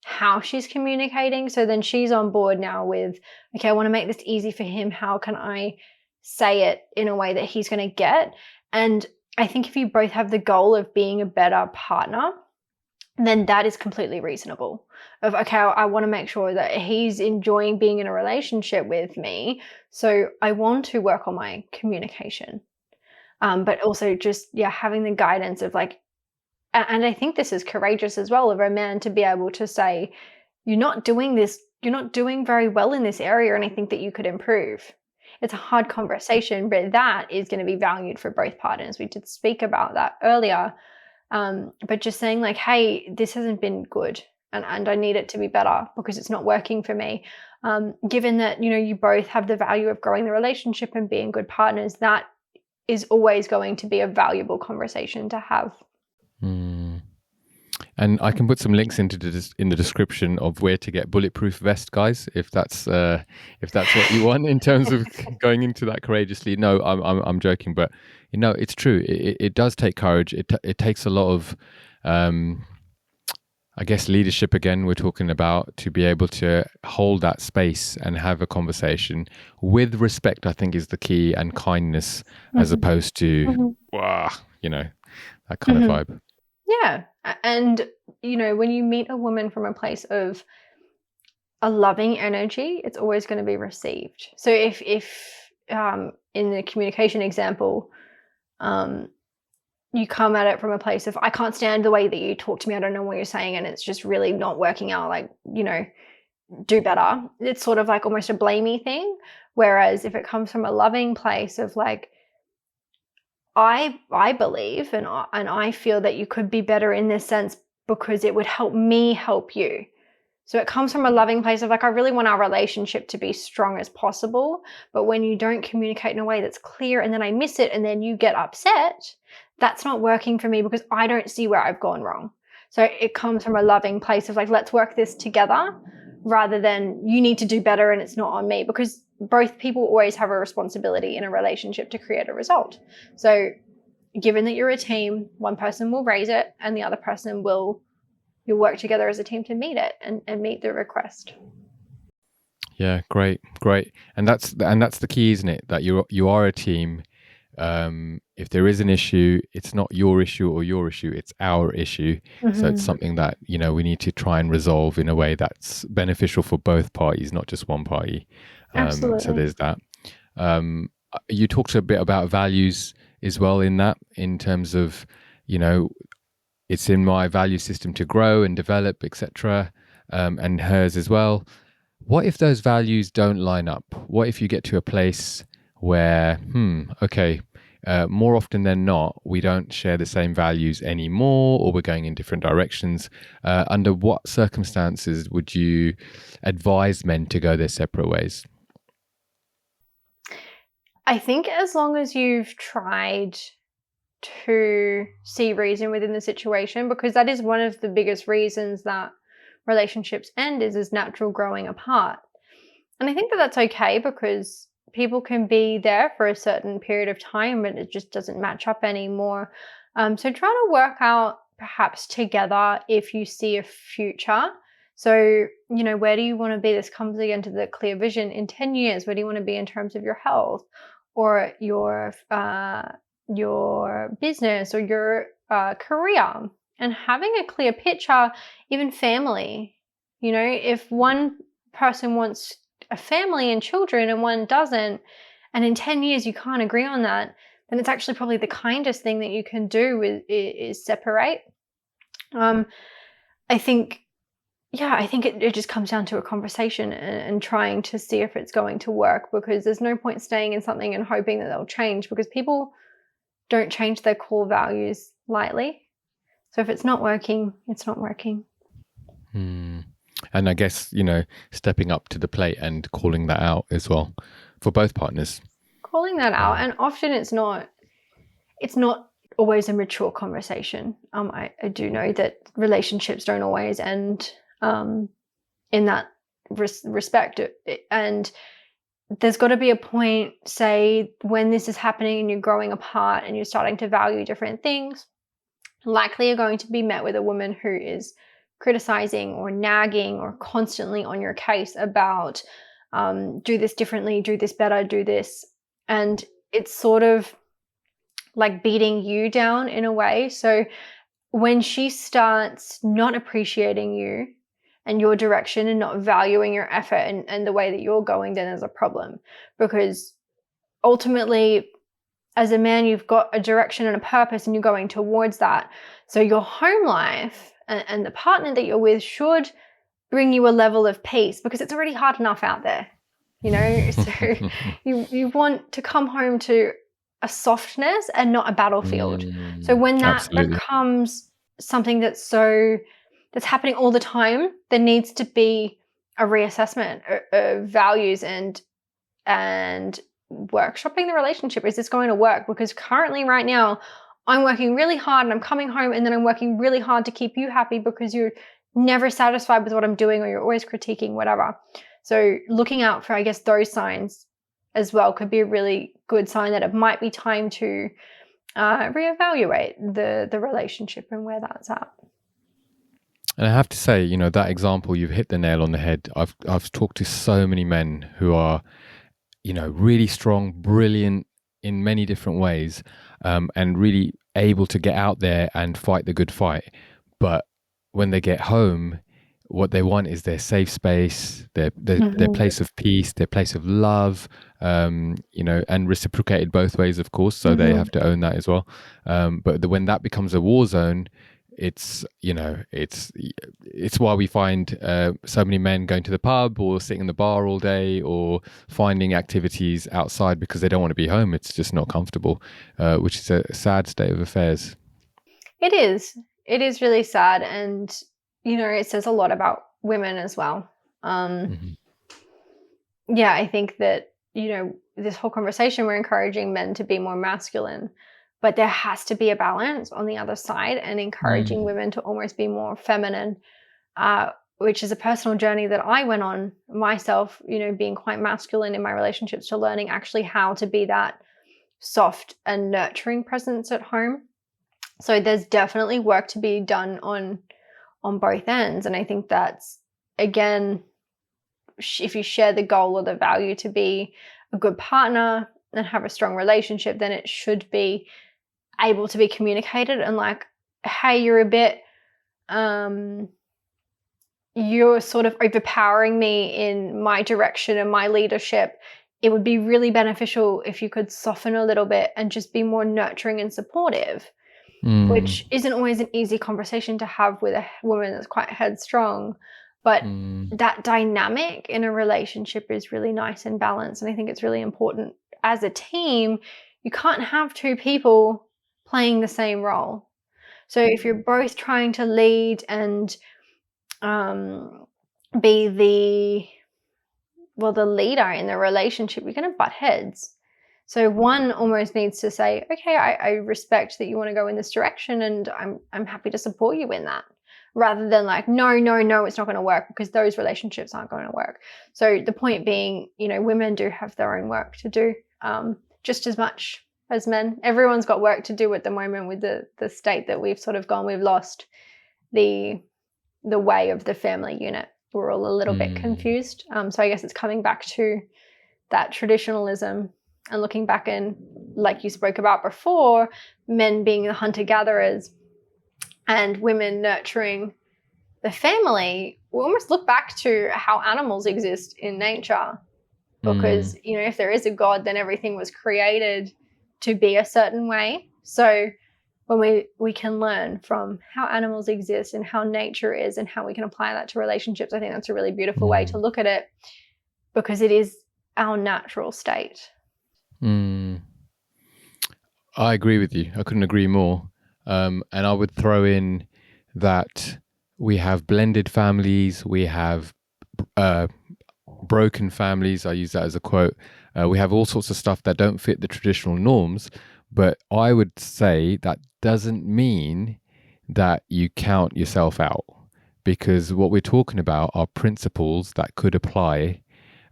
how she's communicating. So then she's on board now with, okay, I want to make this easy for him. How can I say it in a way that he's going to get? And I think if you both have the goal of being a better partner, then that is completely reasonable. Of, okay, I want to make sure that he's enjoying being in a relationship with me. So I want to work on my communication. But also just, yeah, having the guidance of like, and I think this is courageous as well of a man to be able to say, you're not doing this, you're not doing very well in this area, and I think that you could improve. It's a hard conversation, but that is going to be valued for both partners. We did speak about that earlier. But just saying like, hey, this hasn't been good and I need it to be better because it's not working for me. Given that, you both have the value of growing the relationship and being good partners, that is always going to be a valuable conversation to have. Mm. And I can put some links in the description of where to get bulletproof vest, guys, if that's what you want in terms of going into that courageously. No, I'm joking, but it's true. It does take courage. It takes a lot of, I guess, leadership. Again, we're talking about to be able to hold that space and have a conversation with respect. I think is the key, and kindness, as opposed to wah, that kind of vibe. Yeah. And, when you meet a woman from a place of a loving energy, it's always going to be received. So if in the communication example, you come at it from a place of, I can't stand the way that you talk to me, I don't know what you're saying, and it's just really not working out, like, do better. It's sort of like almost a blamey thing. Whereas if it comes from a loving place of like, I believe and I feel that you could be better in this sense because it would help me help you. So it comes from a loving place of like, I really want our relationship to be strong as possible. But when you don't communicate in a way that's clear and then I miss it and then you get upset, that's not working for me because I don't see where I've gone wrong. So it comes from a loving place of like, let's work this together rather than you need to do better and it's not on me, because both people always have a responsibility in a relationship to create a result. So given that you're a team, one person will raise it and the other person will, you'll work together as a team to meet it and meet the request. Yeah, great. And that's the key, isn't it? That you are a team. If there is an issue, it's not your issue or your issue, it's our issue. So it's something that, we need to try and resolve in a way that's beneficial for both parties, not just one party. Absolutely. So there's that. You talked a bit about values as well in terms of, it's in my value system to grow and develop, etc., and hers as well. What if those values don't line up? What if you get to a place where, okay, more often than not, we don't share the same values anymore, or we're going in different directions? Under what circumstances would you advise men to go their separate ways? I think as long as you've tried to see reason within the situation, because that is one of the biggest reasons that relationships end is natural growing apart. And I think that that's okay because people can be there for a certain period of time and it just doesn't match up anymore. So try to work out perhaps together if you see a future. So, where do you want to be? This comes again to the clear vision in 10 years. Where do you want to be in terms of your health or your business or your career? and having a clear picture, even family. You know, if one person wants a family and children and one doesn't, and in 10 years you can't agree on that, then it's actually probably the kindest thing that you can do is separate. I think it just comes down to a conversation and trying to see if it's going to work, because there's no point staying in something and hoping that they'll change, because people don't change their core values lightly. So if it's not working, it's not working. And I guess, stepping up to the plate and calling that out as well for both partners. Calling that out. And often it's not always a mature conversation. I do know that relationships don't always end in that respect. And there's got to be a point, say, when this is happening and you're growing apart and you're starting to value different things, likely you're going to be met with a woman who is criticizing or nagging or constantly on your case about do this differently, do this better, do this. And it's sort of like beating you down in a way. So when she starts not appreciating you and your direction and not valuing your effort and the way that you're going, then there's a problem. Because ultimately, as a man, you've got a direction and a purpose and you're going towards that. So your home life and the partner that you're with should bring you a level of peace, because it's already hard enough out there, So you want to come home to a softness and not a battlefield. So when that becomes something that's happening all the time, there needs to be a reassessment of values and workshopping the relationship. Is this going to work? Because currently right now I'm working really hard and I'm coming home and then I'm working really hard to keep you happy because you're never satisfied with what I'm doing or you're always critiquing, whatever. So looking out for, I guess, those signs as well could be a really good sign that it might be time to reevaluate the relationship and where that's at. And I have to say, that example, you've hit the nail on the head. I've talked to so many men who are, really strong, brilliant in many different ways, and really able to get out there and fight the good fight. But when they get home, what they want is their safe space, their place of peace, their place of love, and reciprocated both ways, of course. So they have to own that as well. But when that becomes a war zone, it's why we find so many men going to the pub or sitting in the bar all day or finding activities outside because they don't want to be home. It's just not comfortable, which is a sad state of affairs. It is really sad, and it says a lot about women as well. Yeah, I think that this whole conversation, we're encouraging men to be more masculine, but there has to be a balance on the other side, and encouraging women to almost be more feminine, which is a personal journey that I went on myself, being quite masculine in my relationships, to learning actually how to be that soft and nurturing presence at home. So there's definitely work to be done on both ends. And I think that's, again, if you share the goal or the value to be a good partner and have a strong relationship, then it should be able to be communicated and like, hey, you're a bit, you're sort of overpowering me in my direction and my leadership. It would be really beneficial if you could soften a little bit and just be more nurturing and supportive, which isn't always an easy conversation to have with a woman that's quite headstrong. But that dynamic in a relationship is really nice and balanced. And I think it's really important as a team. You can't have two people playing the same role. So if you're both trying to lead and be the leader in the relationship, you're going to butt heads. So one almost needs to say, okay, I respect that you want to go in this direction and I'm happy to support you in that, rather than like, no, it's not going to work, because those relationships aren't going to work. So the point being, women do have their own work to do, just as much as men. Everyone's got work to do at the moment with the state that we've sort of gone. We've lost the way of the family unit. We're all a little bit confused. So I guess it's coming back to that traditionalism and looking back, and like you spoke about before, men being the hunter-gatherers, and women nurturing the family, we almost look back to how animals exist in nature. Because, if there is a God, then everything was created to be a certain way. So when we can learn from how animals exist and how nature is and how we can apply that to relationships, I think that's a really beautiful way to look at it, because it is our natural state. I agree with you. I couldn't agree more. And I would throw in that we have blended families, we have broken families. I use that as a quote. We have all sorts of stuff that don't fit the traditional norms. But I would say that doesn't mean that you count yourself out, because what we're talking about are principles that could apply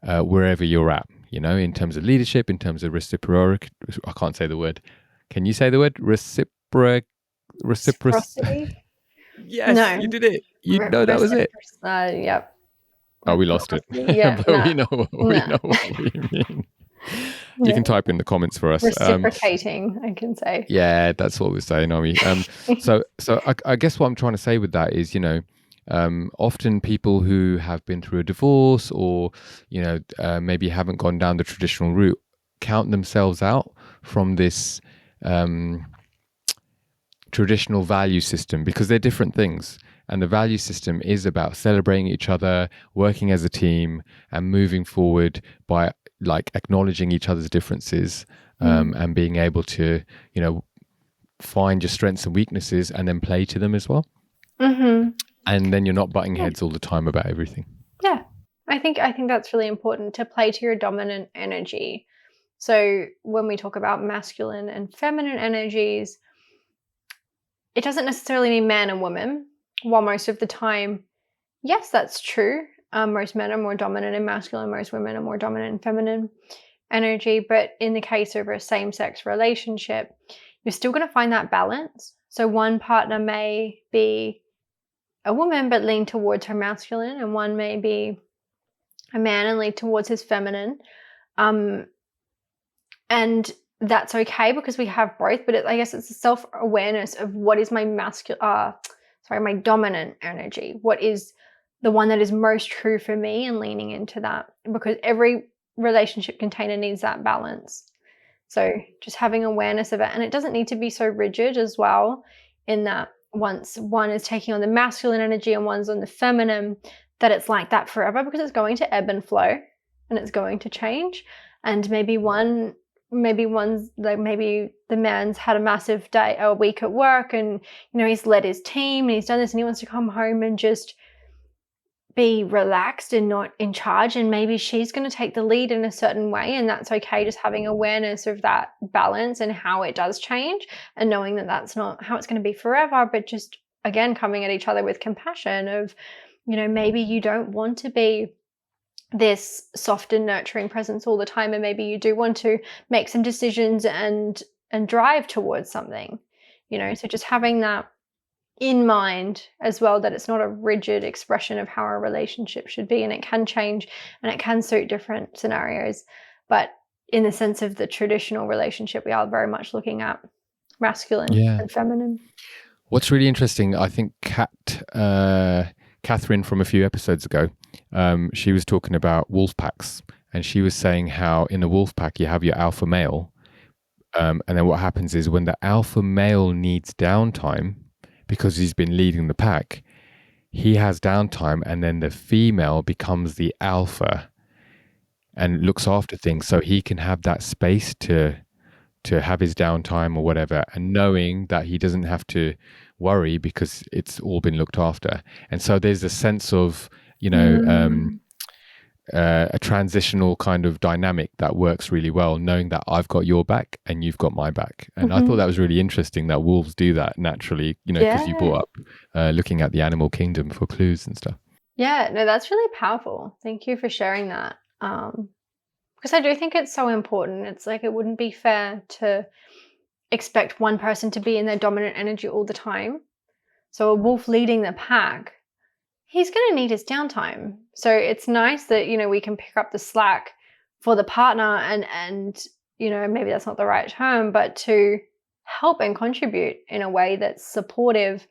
wherever you're at, in terms of leadership, in terms of reciprocity. I can't say the word. Can you say the word? Reciprocity? Yes, No. you did it. You know that was it. Yep. Oh, we lost it. Yeah, but we know what we mean. You can type in the comments for us. Reciprocating, I can say. Yeah, that's what we're saying, are we? So I guess what I'm trying to say with that is, often people who have been through a divorce or, maybe haven't gone down the traditional route count themselves out from this traditional value system, because they're different things. And the value system is about celebrating each other, working as a team, and moving forward by acknowledging each other's differences, and being able to, find your strengths and weaknesses and then play to them as well. And then you're not butting heads all the time about everything. Yeah, I think that's really important, to play to your dominant energy. So when we talk about masculine and feminine energies, it doesn't necessarily mean man and woman. While most of the time, yes, that's true. Most men are more dominant in masculine, most women are more dominant in feminine energy. But in the case of a same-sex relationship, you're still going to find that balance. So one partner may be a woman but lean towards her masculine, and one may be a man and lean towards his feminine. And that's okay, because we have both. But I guess it's a self-awareness of what is my my dominant energy. What is the one that is most true for me, and leaning into that, because every relationship container needs that balance. So just having awareness of it. And it doesn't need to be so rigid as well, in that once one is taking on the masculine energy and one's on the feminine, that it's like that forever, because it's going to ebb and flow and it's going to change. And maybe the man's had a massive day or week at work, and he's led his team and he's done this, and he wants to come home and just be relaxed and not in charge, and maybe she's going to take the lead in a certain way, and that's okay. Just having awareness of that balance and how it does change, and knowing that that's not how it's going to be forever, but just again coming at each other with compassion of, maybe you don't want to be this soft and nurturing presence all the time, and maybe you do want to make some decisions and drive towards something, so just having that in mind as well, that it's not a rigid expression of how a relationship should be, and it can change and it can suit different scenarios. But in the sense of the traditional relationship, we are very much looking at masculine and feminine. What's really interesting, I think Catherine from a few episodes ago, she was talking about wolf packs, and she was saying how in a wolf pack you have your alpha male, and then what happens is when the alpha male needs downtime, because he's been leading the pack, he has downtime, and then the female becomes the alpha and looks after things, so he can have that space to have his downtime or whatever, and knowing that he doesn't have to worry because it's all been looked after. And so there's a sense of, a transitional kind of dynamic that works really well, knowing that I've got your back and you've got my back. And I thought that was really interesting that wolves do that naturally, because you brought up looking at the animal kingdom for clues and stuff. Yeah, no, that's really powerful. Thank you for sharing that. Because I do think it's so important. It's like, it wouldn't be fair to expect one person to be in their dominant energy all the time. So a wolf leading the pack, he's going to need his downtime. So it's nice that, we can pick up the slack for the partner and maybe that's not the right term, but to help and contribute in a way that's supportive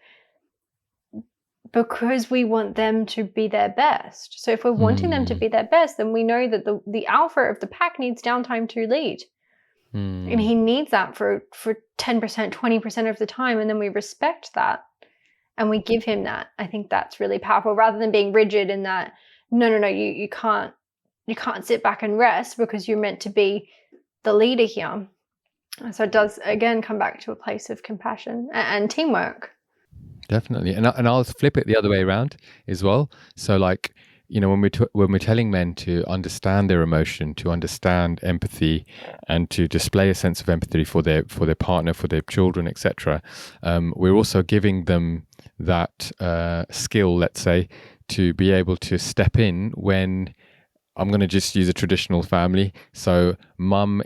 because we want them to be their best. So if we're wanting them to be their best, then we know that the alpha of the pack needs downtime to lead. And he needs that for 10%, 20% of the time. And then we respect that and we give him that. I think that's really powerful, rather than being rigid in that, no, you can't sit back and rest because you're meant to be the leader here. So it does, again, come back to a place of compassion and teamwork. Definitely. And I'll flip it the other way around as well. So like, you know, when we're telling men to understand their emotion, to understand empathy, and to display a sense of empathy for their partner, for their children, etc., we're also giving them that skill, let's say, to be able to step in when, I'm going to just use a traditional family. So mum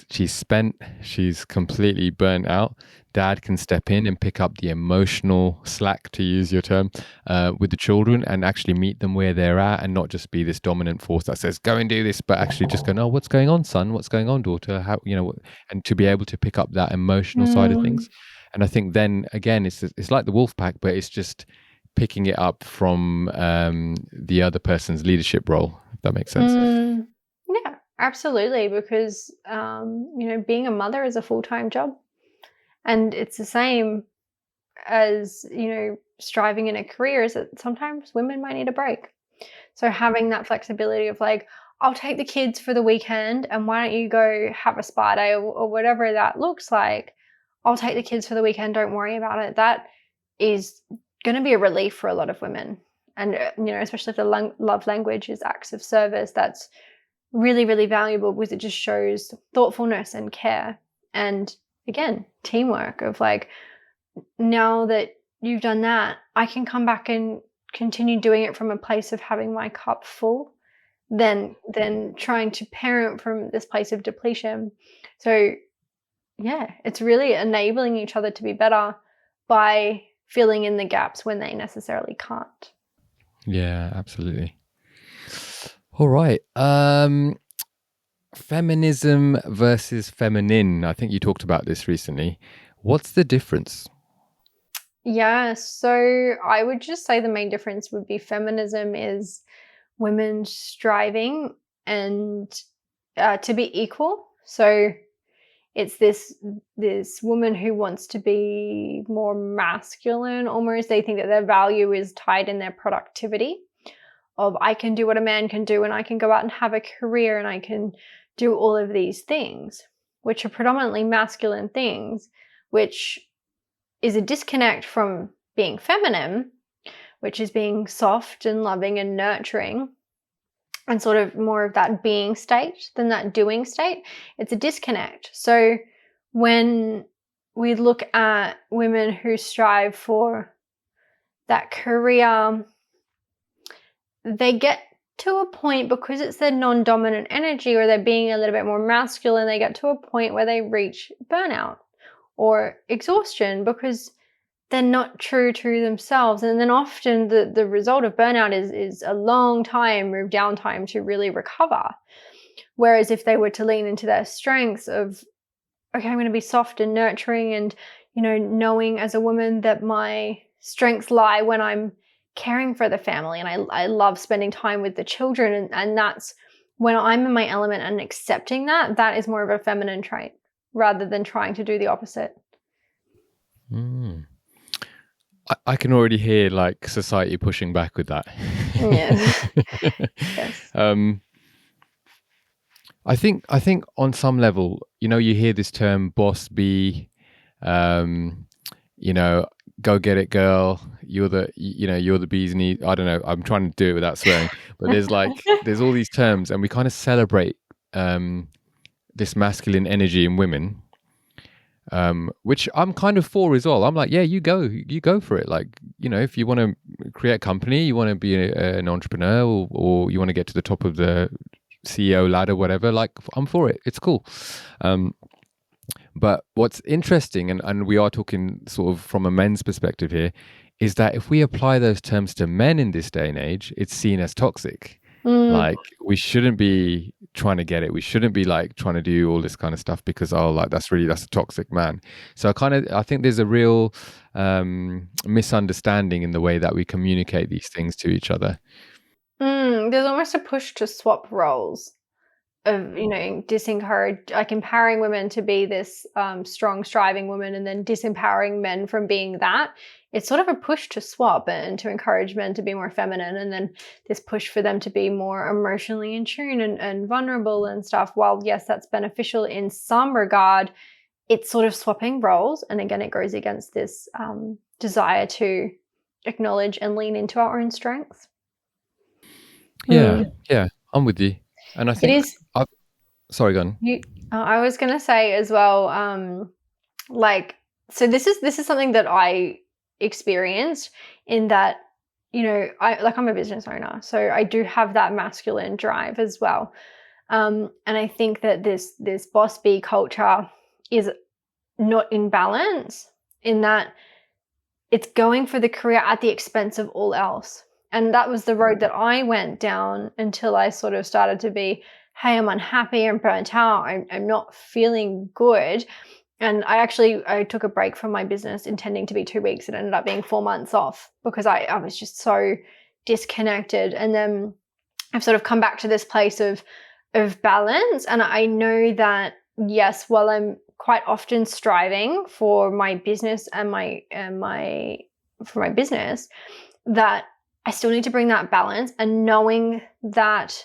she's spent, she's completely burnt out. Dad can step in and pick up the emotional slack, to use your term, with the children, and actually meet them where they're at, and not just be this dominant force that says, go and do this, but actually just go, no, what's going on, son? What's going on, daughter? How, you know, and to be able to pick up that emotional side of things. And I think then again, it's like the wolf pack, but it's just picking it up from the other person's leadership role, if that makes sense. Yeah, absolutely. Because, you know, being a mother is a full-time job. And it's the same as, you know, striving in a career, is that sometimes women might need a break. So having that flexibility of like, I'll take the kids for the weekend, and why don't you go have a spa day, or whatever that looks like. I'll take the kids for the weekend, don't worry about it. That is going to be a relief for a lot of women. And, you know, especially if the love language is acts of service, that's really, really valuable, because it just shows thoughtfulness and care. And again, teamwork of like, now that you've done that, I can come back and continue doing it from a place of having my cup full, than trying to parent from this place of depletion. So yeah, it's really enabling each other to be better by filling in the gaps when they necessarily can't. Yeah, absolutely. All right. Feminism versus feminine. I think you talked about this recently. What's the difference? Yeah, so I would just say the main difference would be feminism is women striving and to be equal. So it's this woman who wants to be more masculine almost. They think that their value is tied in their productivity of, I can do what a man can do, and I can go out and have a career, and I can do all of these things, which are predominantly masculine things, which is a disconnect from being feminine, which is being soft and loving and nurturing, and sort of more of that being state than that doing state. It's a disconnect. So when we look at women who strive for that career, they get to a point, because it's their non-dominant energy, or they're being a little bit more masculine, they get to a point where they reach burnout or exhaustion because they're not true to themselves. And then often the result of burnout is a long time of downtime to really recover. Whereas if they were to lean into their strengths of, okay, I'm going to be soft and nurturing, and, you know, knowing as a woman that my strengths lie when I'm caring for the family, and I love spending time with the children, and that's when I'm in my element, and accepting that is more of a feminine trait rather than trying to do the opposite. I can already hear like society pushing back with that. Yes. Yes. I think on some level, you know, you hear this term boss bee, you know, go get it, girl. You're the bee's knee. I don't know. I'm trying to do it without swearing, but there's all these terms, and we kind of celebrate this masculine energy in women, which I'm kind of for as well. I'm like, yeah, you go for it. Like, you know, if you want to create a company, you want to be an entrepreneur, or you want to get to the top of the CEO ladder, whatever, like, I'm for it. It's cool. But what's interesting, and we are talking sort of from a men's perspective here, is that if we apply those terms to men in this day and age, it's seen as toxic. Like, we shouldn't be trying to get it. We shouldn't be like trying to do all this kind of stuff because that's a toxic man. So I think there's a real misunderstanding in the way that we communicate these things to each other. There's almost a push to swap roles of, disencourage, like empowering women to be this strong, striving woman, and then disempowering men from being that. It's sort of a push to swap and to encourage men to be more feminine, and then this push for them to be more emotionally in tune and vulnerable and stuff. While yes, that's beneficial in some regard, it's sort of swapping roles. And again, it goes against this desire to acknowledge and lean into our own strengths. Yeah, I'm with you. And I think it is. Sorry, go on. I was going to say as well, so this is something that I experienced in that, I'm a business owner, so I do have that masculine drive as well. And I think that this boss bee culture is not in balance, in that it's going for the career at the expense of all else. And that was the road that I went down until I sort of started to be, hey, I'm unhappy, I'm burnt out, I'm not feeling good. And I took a break from my business intending to be 2 weeks. It ended up being 4 months off because I was just so disconnected. And then I've sort of come back to this place of balance. And I know that, yes, while I'm quite often striving for my business and for my business, that I still need to bring that balance, and knowing that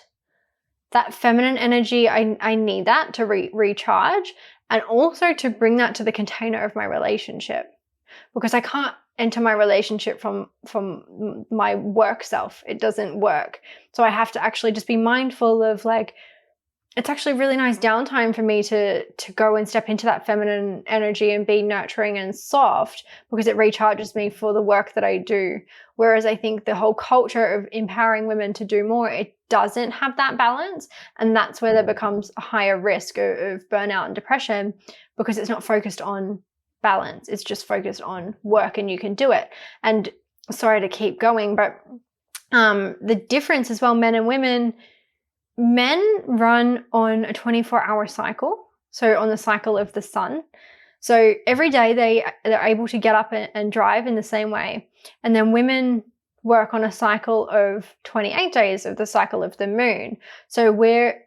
feminine energy, I need that to recharge, and also to bring that to the container of my relationship, because I can't enter my relationship from my work self. It doesn't work. So I have to actually just be mindful of, like, it's actually really nice downtime for me to go and step into that feminine energy and be nurturing and soft, because it recharges me for the work that I do. Whereas I think the whole culture of empowering women to do more, it doesn't have that balance. And that's where there becomes a higher risk of burnout and depression, because it's not focused on balance. It's just focused on work and you can do it. And sorry to keep going, but the difference as well, men and women, men run on a 24-hour cycle, so on the cycle of the sun. So every day they're able to get up and drive in the same way. And then women work on a cycle of 28 days of the cycle of the moon. So we're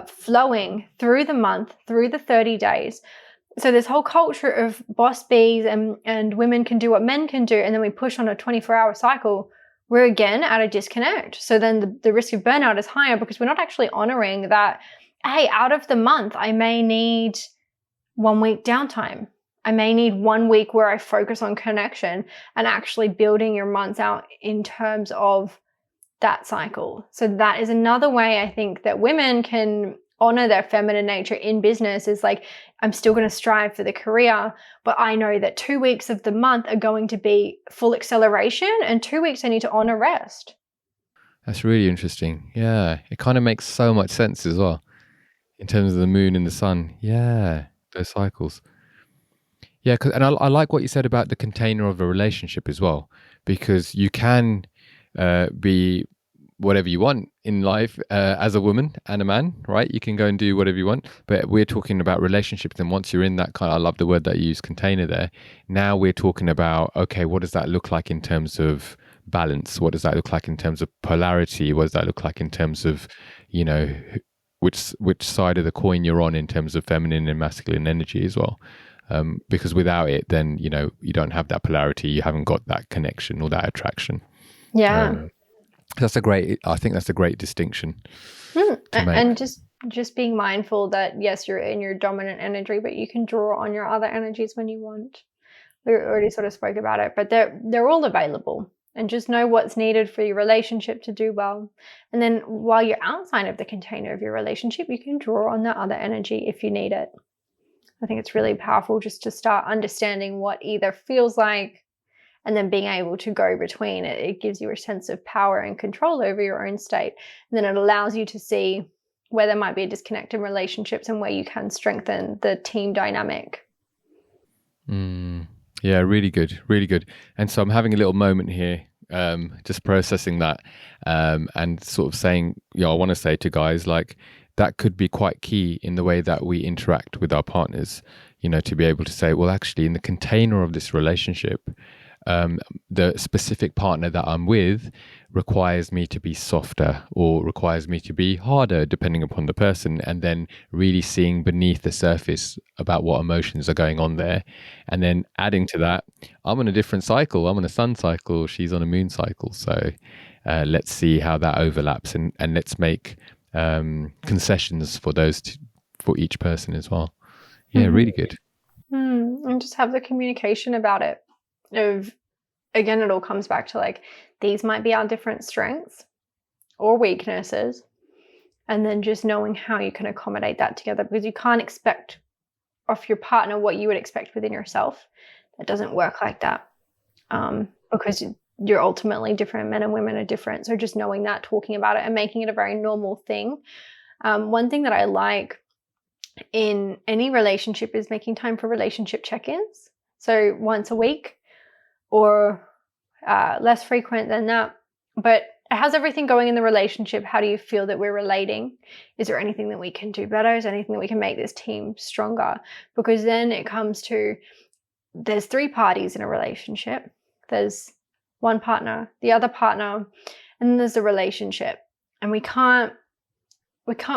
flowing through the month, through the 30 days. So this whole culture of boss bees and women can do what men can do, and then we push on a 24-hour cycle, we're again at a disconnect. So then the risk of burnout is higher, because we're not actually honoring that, hey, out of the month, I may need 1 week downtime. I may need 1 week where I focus on connection and actually building your months out in terms of that cycle. So that is another way I think that women can honor their feminine nature in business, is like, I'm still going to strive for the career, but I know that 2 weeks of the month are going to be full acceleration, and 2 weeks I need to honor rest. That's really interesting. Yeah, it kind of makes so much sense as well in terms of the moon and the sun. Yeah, those cycles. Yeah, and I like what you said about the container of a relationship as well, because you can be whatever you want in life as a woman and a man, right? You can go and do whatever you want, but we're talking about relationships. And once you're in that kind of, I love the word that you use, container there. Now we're talking about, okay, what does that look like in terms of balance? What does that look like in terms of polarity? What does that look like in terms of, which side of the coin you're on in terms of feminine and masculine energy as well? Because without it, then, you don't have that polarity. You haven't got that connection or that attraction. Yeah. I think that's a great distinction to make. And just being mindful that, yes, you're in your dominant energy, but you can draw on your other energies when you want. We already sort of spoke about it, but they're all available. And just know what's needed for your relationship to do well. And then while you're outside of the container of your relationship, you can draw on that other energy if you need it. I think it's really powerful just to start understanding what either feels like, and then being able to go between it. It gives you a sense of power and control over your own state. And then it allows you to see where there might be a disconnect in relationships and where you can strengthen the team dynamic. Yeah, really good, really good. And so I'm having a little moment here, just processing that, and sort of saying, I want to say to guys, like, that could be quite key in the way that we interact with our partners, to be able to say, well, actually, in the container of this relationship, the specific partner that I'm with requires me to be softer or requires me to be harder, depending upon the person, and then really seeing beneath the surface about what emotions are going on there. And then adding to that, I'm on a different cycle. I'm on a sun cycle. She's on a moon cycle. So let's see how that overlaps, and let's make concessions for for each person as well. Yeah, really good. And just have the communication about it. Again, it all comes back to like, these might be our different strengths or weaknesses, and then just knowing how you can accommodate that together, because you can't expect of your partner what you would expect within yourself. It doesn't work like that, because you're ultimately different. Men and women are different. So just knowing that, talking about it, and making it a very normal thing. One thing that I like in any relationship is making time for relationship check-ins. So once a week, or less frequent than that. But how's everything going in the relationship? How do you feel that we're relating? Is there anything that we can do better? Is there anything that we can make this team stronger? Because then it comes to, there's 3 parties in a relationship. There's one partner, the other partner, and then there's the relationship. And we can't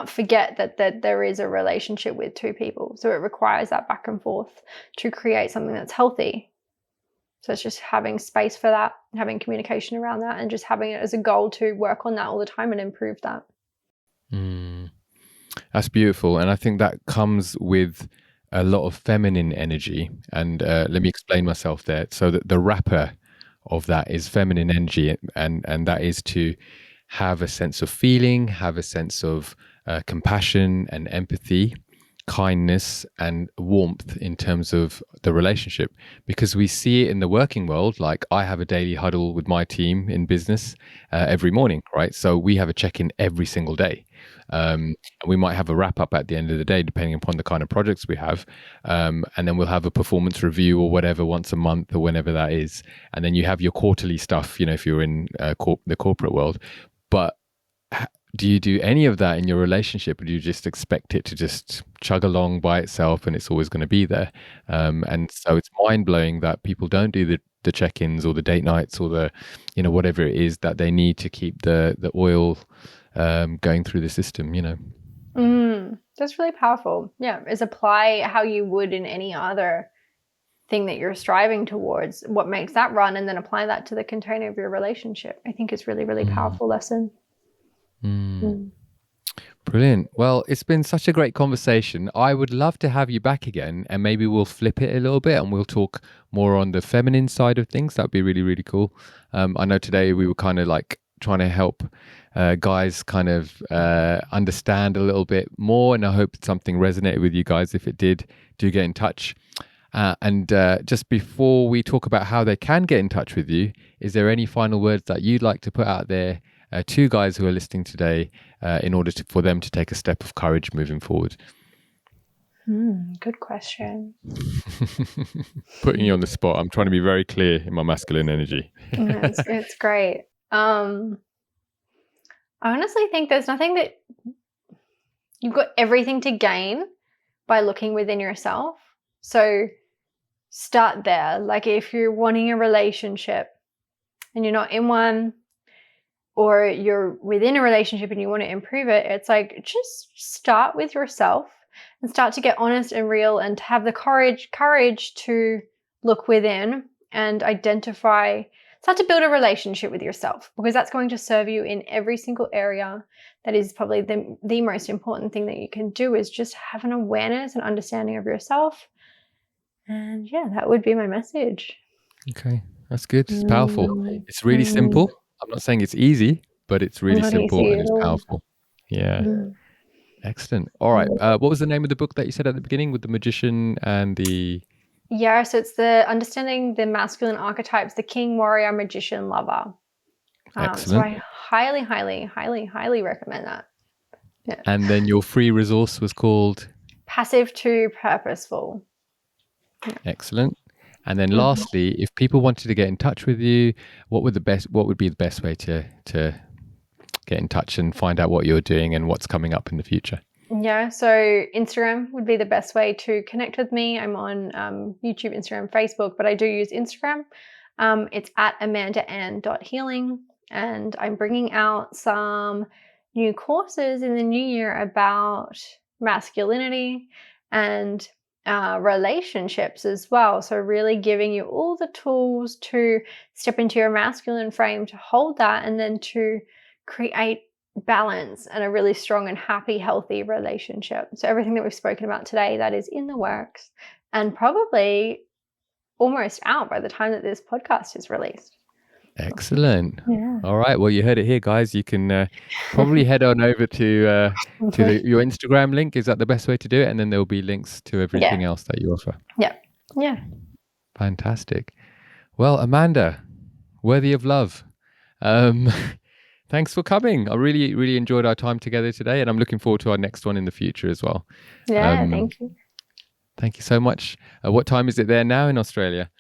forget that there is a relationship with 2 people. So it requires that back and forth to create something that's healthy. So it's just having space for that, having communication around that, and just having it as a goal to work on that all the time and improve that. That's beautiful. And I think that comes with a lot of feminine energy. And let me explain myself there. So that the wrapper of that is feminine energy, and that is to have a sense of feeling, have a sense of compassion and empathy, kindness and warmth in terms of the relationship, because we see it in the working world. Like, I have a daily huddle with my team in business every morning, right? So we have a check-in every single day. And we might have a wrap up at the end of the day, depending upon the kind of projects we have. And then we'll have a performance review or whatever once a month or whenever that is. And then you have your quarterly stuff, if you're in the corporate world. But do you do any of that in your relationship, or do you just expect it to just chug along by itself and it's always going to be there? And so it's mind-blowing that people don't do the check-ins or the date nights or the, whatever it is that they need to keep the oil going through the system, That's really powerful. Yeah, is apply how you would in any other thing that you're striving towards, what makes that run, and then apply that to the container of your relationship. I think it's really, really powerful lesson. Brilliant. Well, it's been such a great conversation. I would love to have you back again, and maybe we'll flip it a little bit and we'll talk more on the feminine side of things. That'd be really, really cool. I know today we were kind of like trying to help guys kind of understand a little bit more, and I hope something resonated with you guys. If it did, do get in touch. And just before we talk about how they can get in touch with you, is there any final words that you'd like to put out there to guys who are listening today in order for them to take a step of courage moving forward? Good question. Putting you on the spot. I'm trying to be very clear in my masculine energy. It's great. I honestly think there's nothing that you've got everything to gain by looking within yourself. So start there. Like, if you're wanting a relationship and you're not in one, or you're within a relationship and you want to improve it, it's like, just start with yourself and start to get honest and real, and to have the courage to look within and identify, start to build a relationship with yourself, because that's going to serve you in every single area. That is probably the most important thing that you can do, is just have an awareness and understanding of yourself. And yeah, that would be my message. Okay, that's good. It's powerful. It's really simple. I'm not saying it's easy, but it's really simple and it's powerful. Yeah. Excellent. All right. What was the name of the book that you said at the beginning with the magician and the... Yeah, so it's the Understanding the Masculine Archetypes, the King, Warrior, Magician, Lover. Excellent. So I highly, highly, highly, highly recommend that. Yeah. And then your free resource was called? Passive to Purposeful. Yeah. Excellent. And then lastly, if people wanted to get in touch with you, what would be the best way to get in touch and find out what you're doing and what's coming up in the future? Yeah, so Instagram would be the best way to connect with me. I'm on YouTube, Instagram, Facebook, but I do use Instagram. It's at amandaann.healing, and I'm bringing out some new courses in the new year about masculinity and relationships as well. So, really giving you all the tools to step into your masculine frame, to hold that, and then to create balance and a really strong and happy, healthy relationship. So everything that we've spoken about today, that is in the works and probably almost out by the time that this podcast is released. Excellent. Yeah. All right. Well, you heard it here, guys. You can probably head on over to your Instagram link. Is that the best way to do it? And then there'll be links to everything Yeah. else that you offer. Yeah. Yeah. Fantastic. Well, Amanda, worthy of love. Um, Thanks for coming. I really, really enjoyed our time together today, and I'm looking forward to our next one in the future as well. Yeah. Thank you. Thank you so much. What time is it there now in Australia?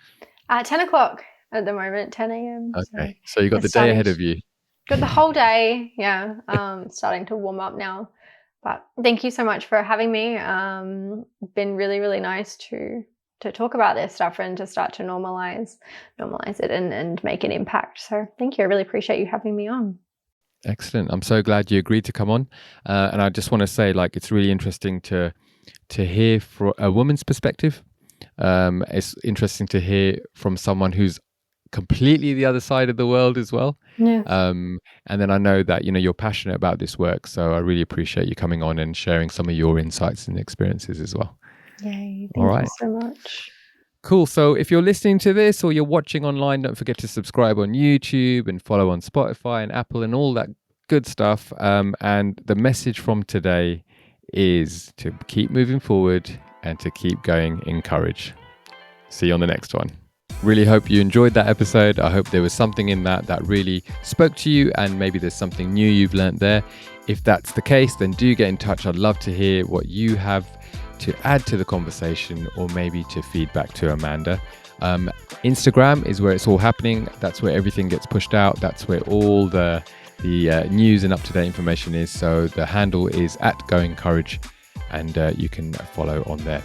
10 o'clock at the moment, 10 a.m. Okay. So you got the day ahead of you. Got the whole day. Yeah. Starting to warm up now. But thank you so much for having me. Been really, really nice to talk about this stuff and to start to normalize it and make an impact. So thank you. I really appreciate you having me on. Excellent. I'm so glad you agreed to come on. And I just want to say, like, it's really interesting to hear from a woman's perspective. It's interesting to hear from someone who's completely the other side of the world as well. Yes. And then I know that, you're passionate about this work. So I really appreciate you coming on and sharing some of your insights and experiences as well. Yay. Thank you so much. Cool. So if you're listening to this or you're watching online, don't forget to subscribe on YouTube and follow on Spotify and Apple and all that good stuff. And the message from today is to keep moving forward and to keep going in courage. See you on the next one. Really hope you enjoyed that episode. I hope there was something in that really spoke to you, and maybe there's something new you've learned there. If that's the case, then do get in touch. I'd love to hear what you have to add to the conversation, or maybe to feedback to Amanda. Instagram is where it's all happening. That's where everything gets pushed out. That's where all the news and up-to-date information is. So the handle is @goingcourage, and you can follow on there.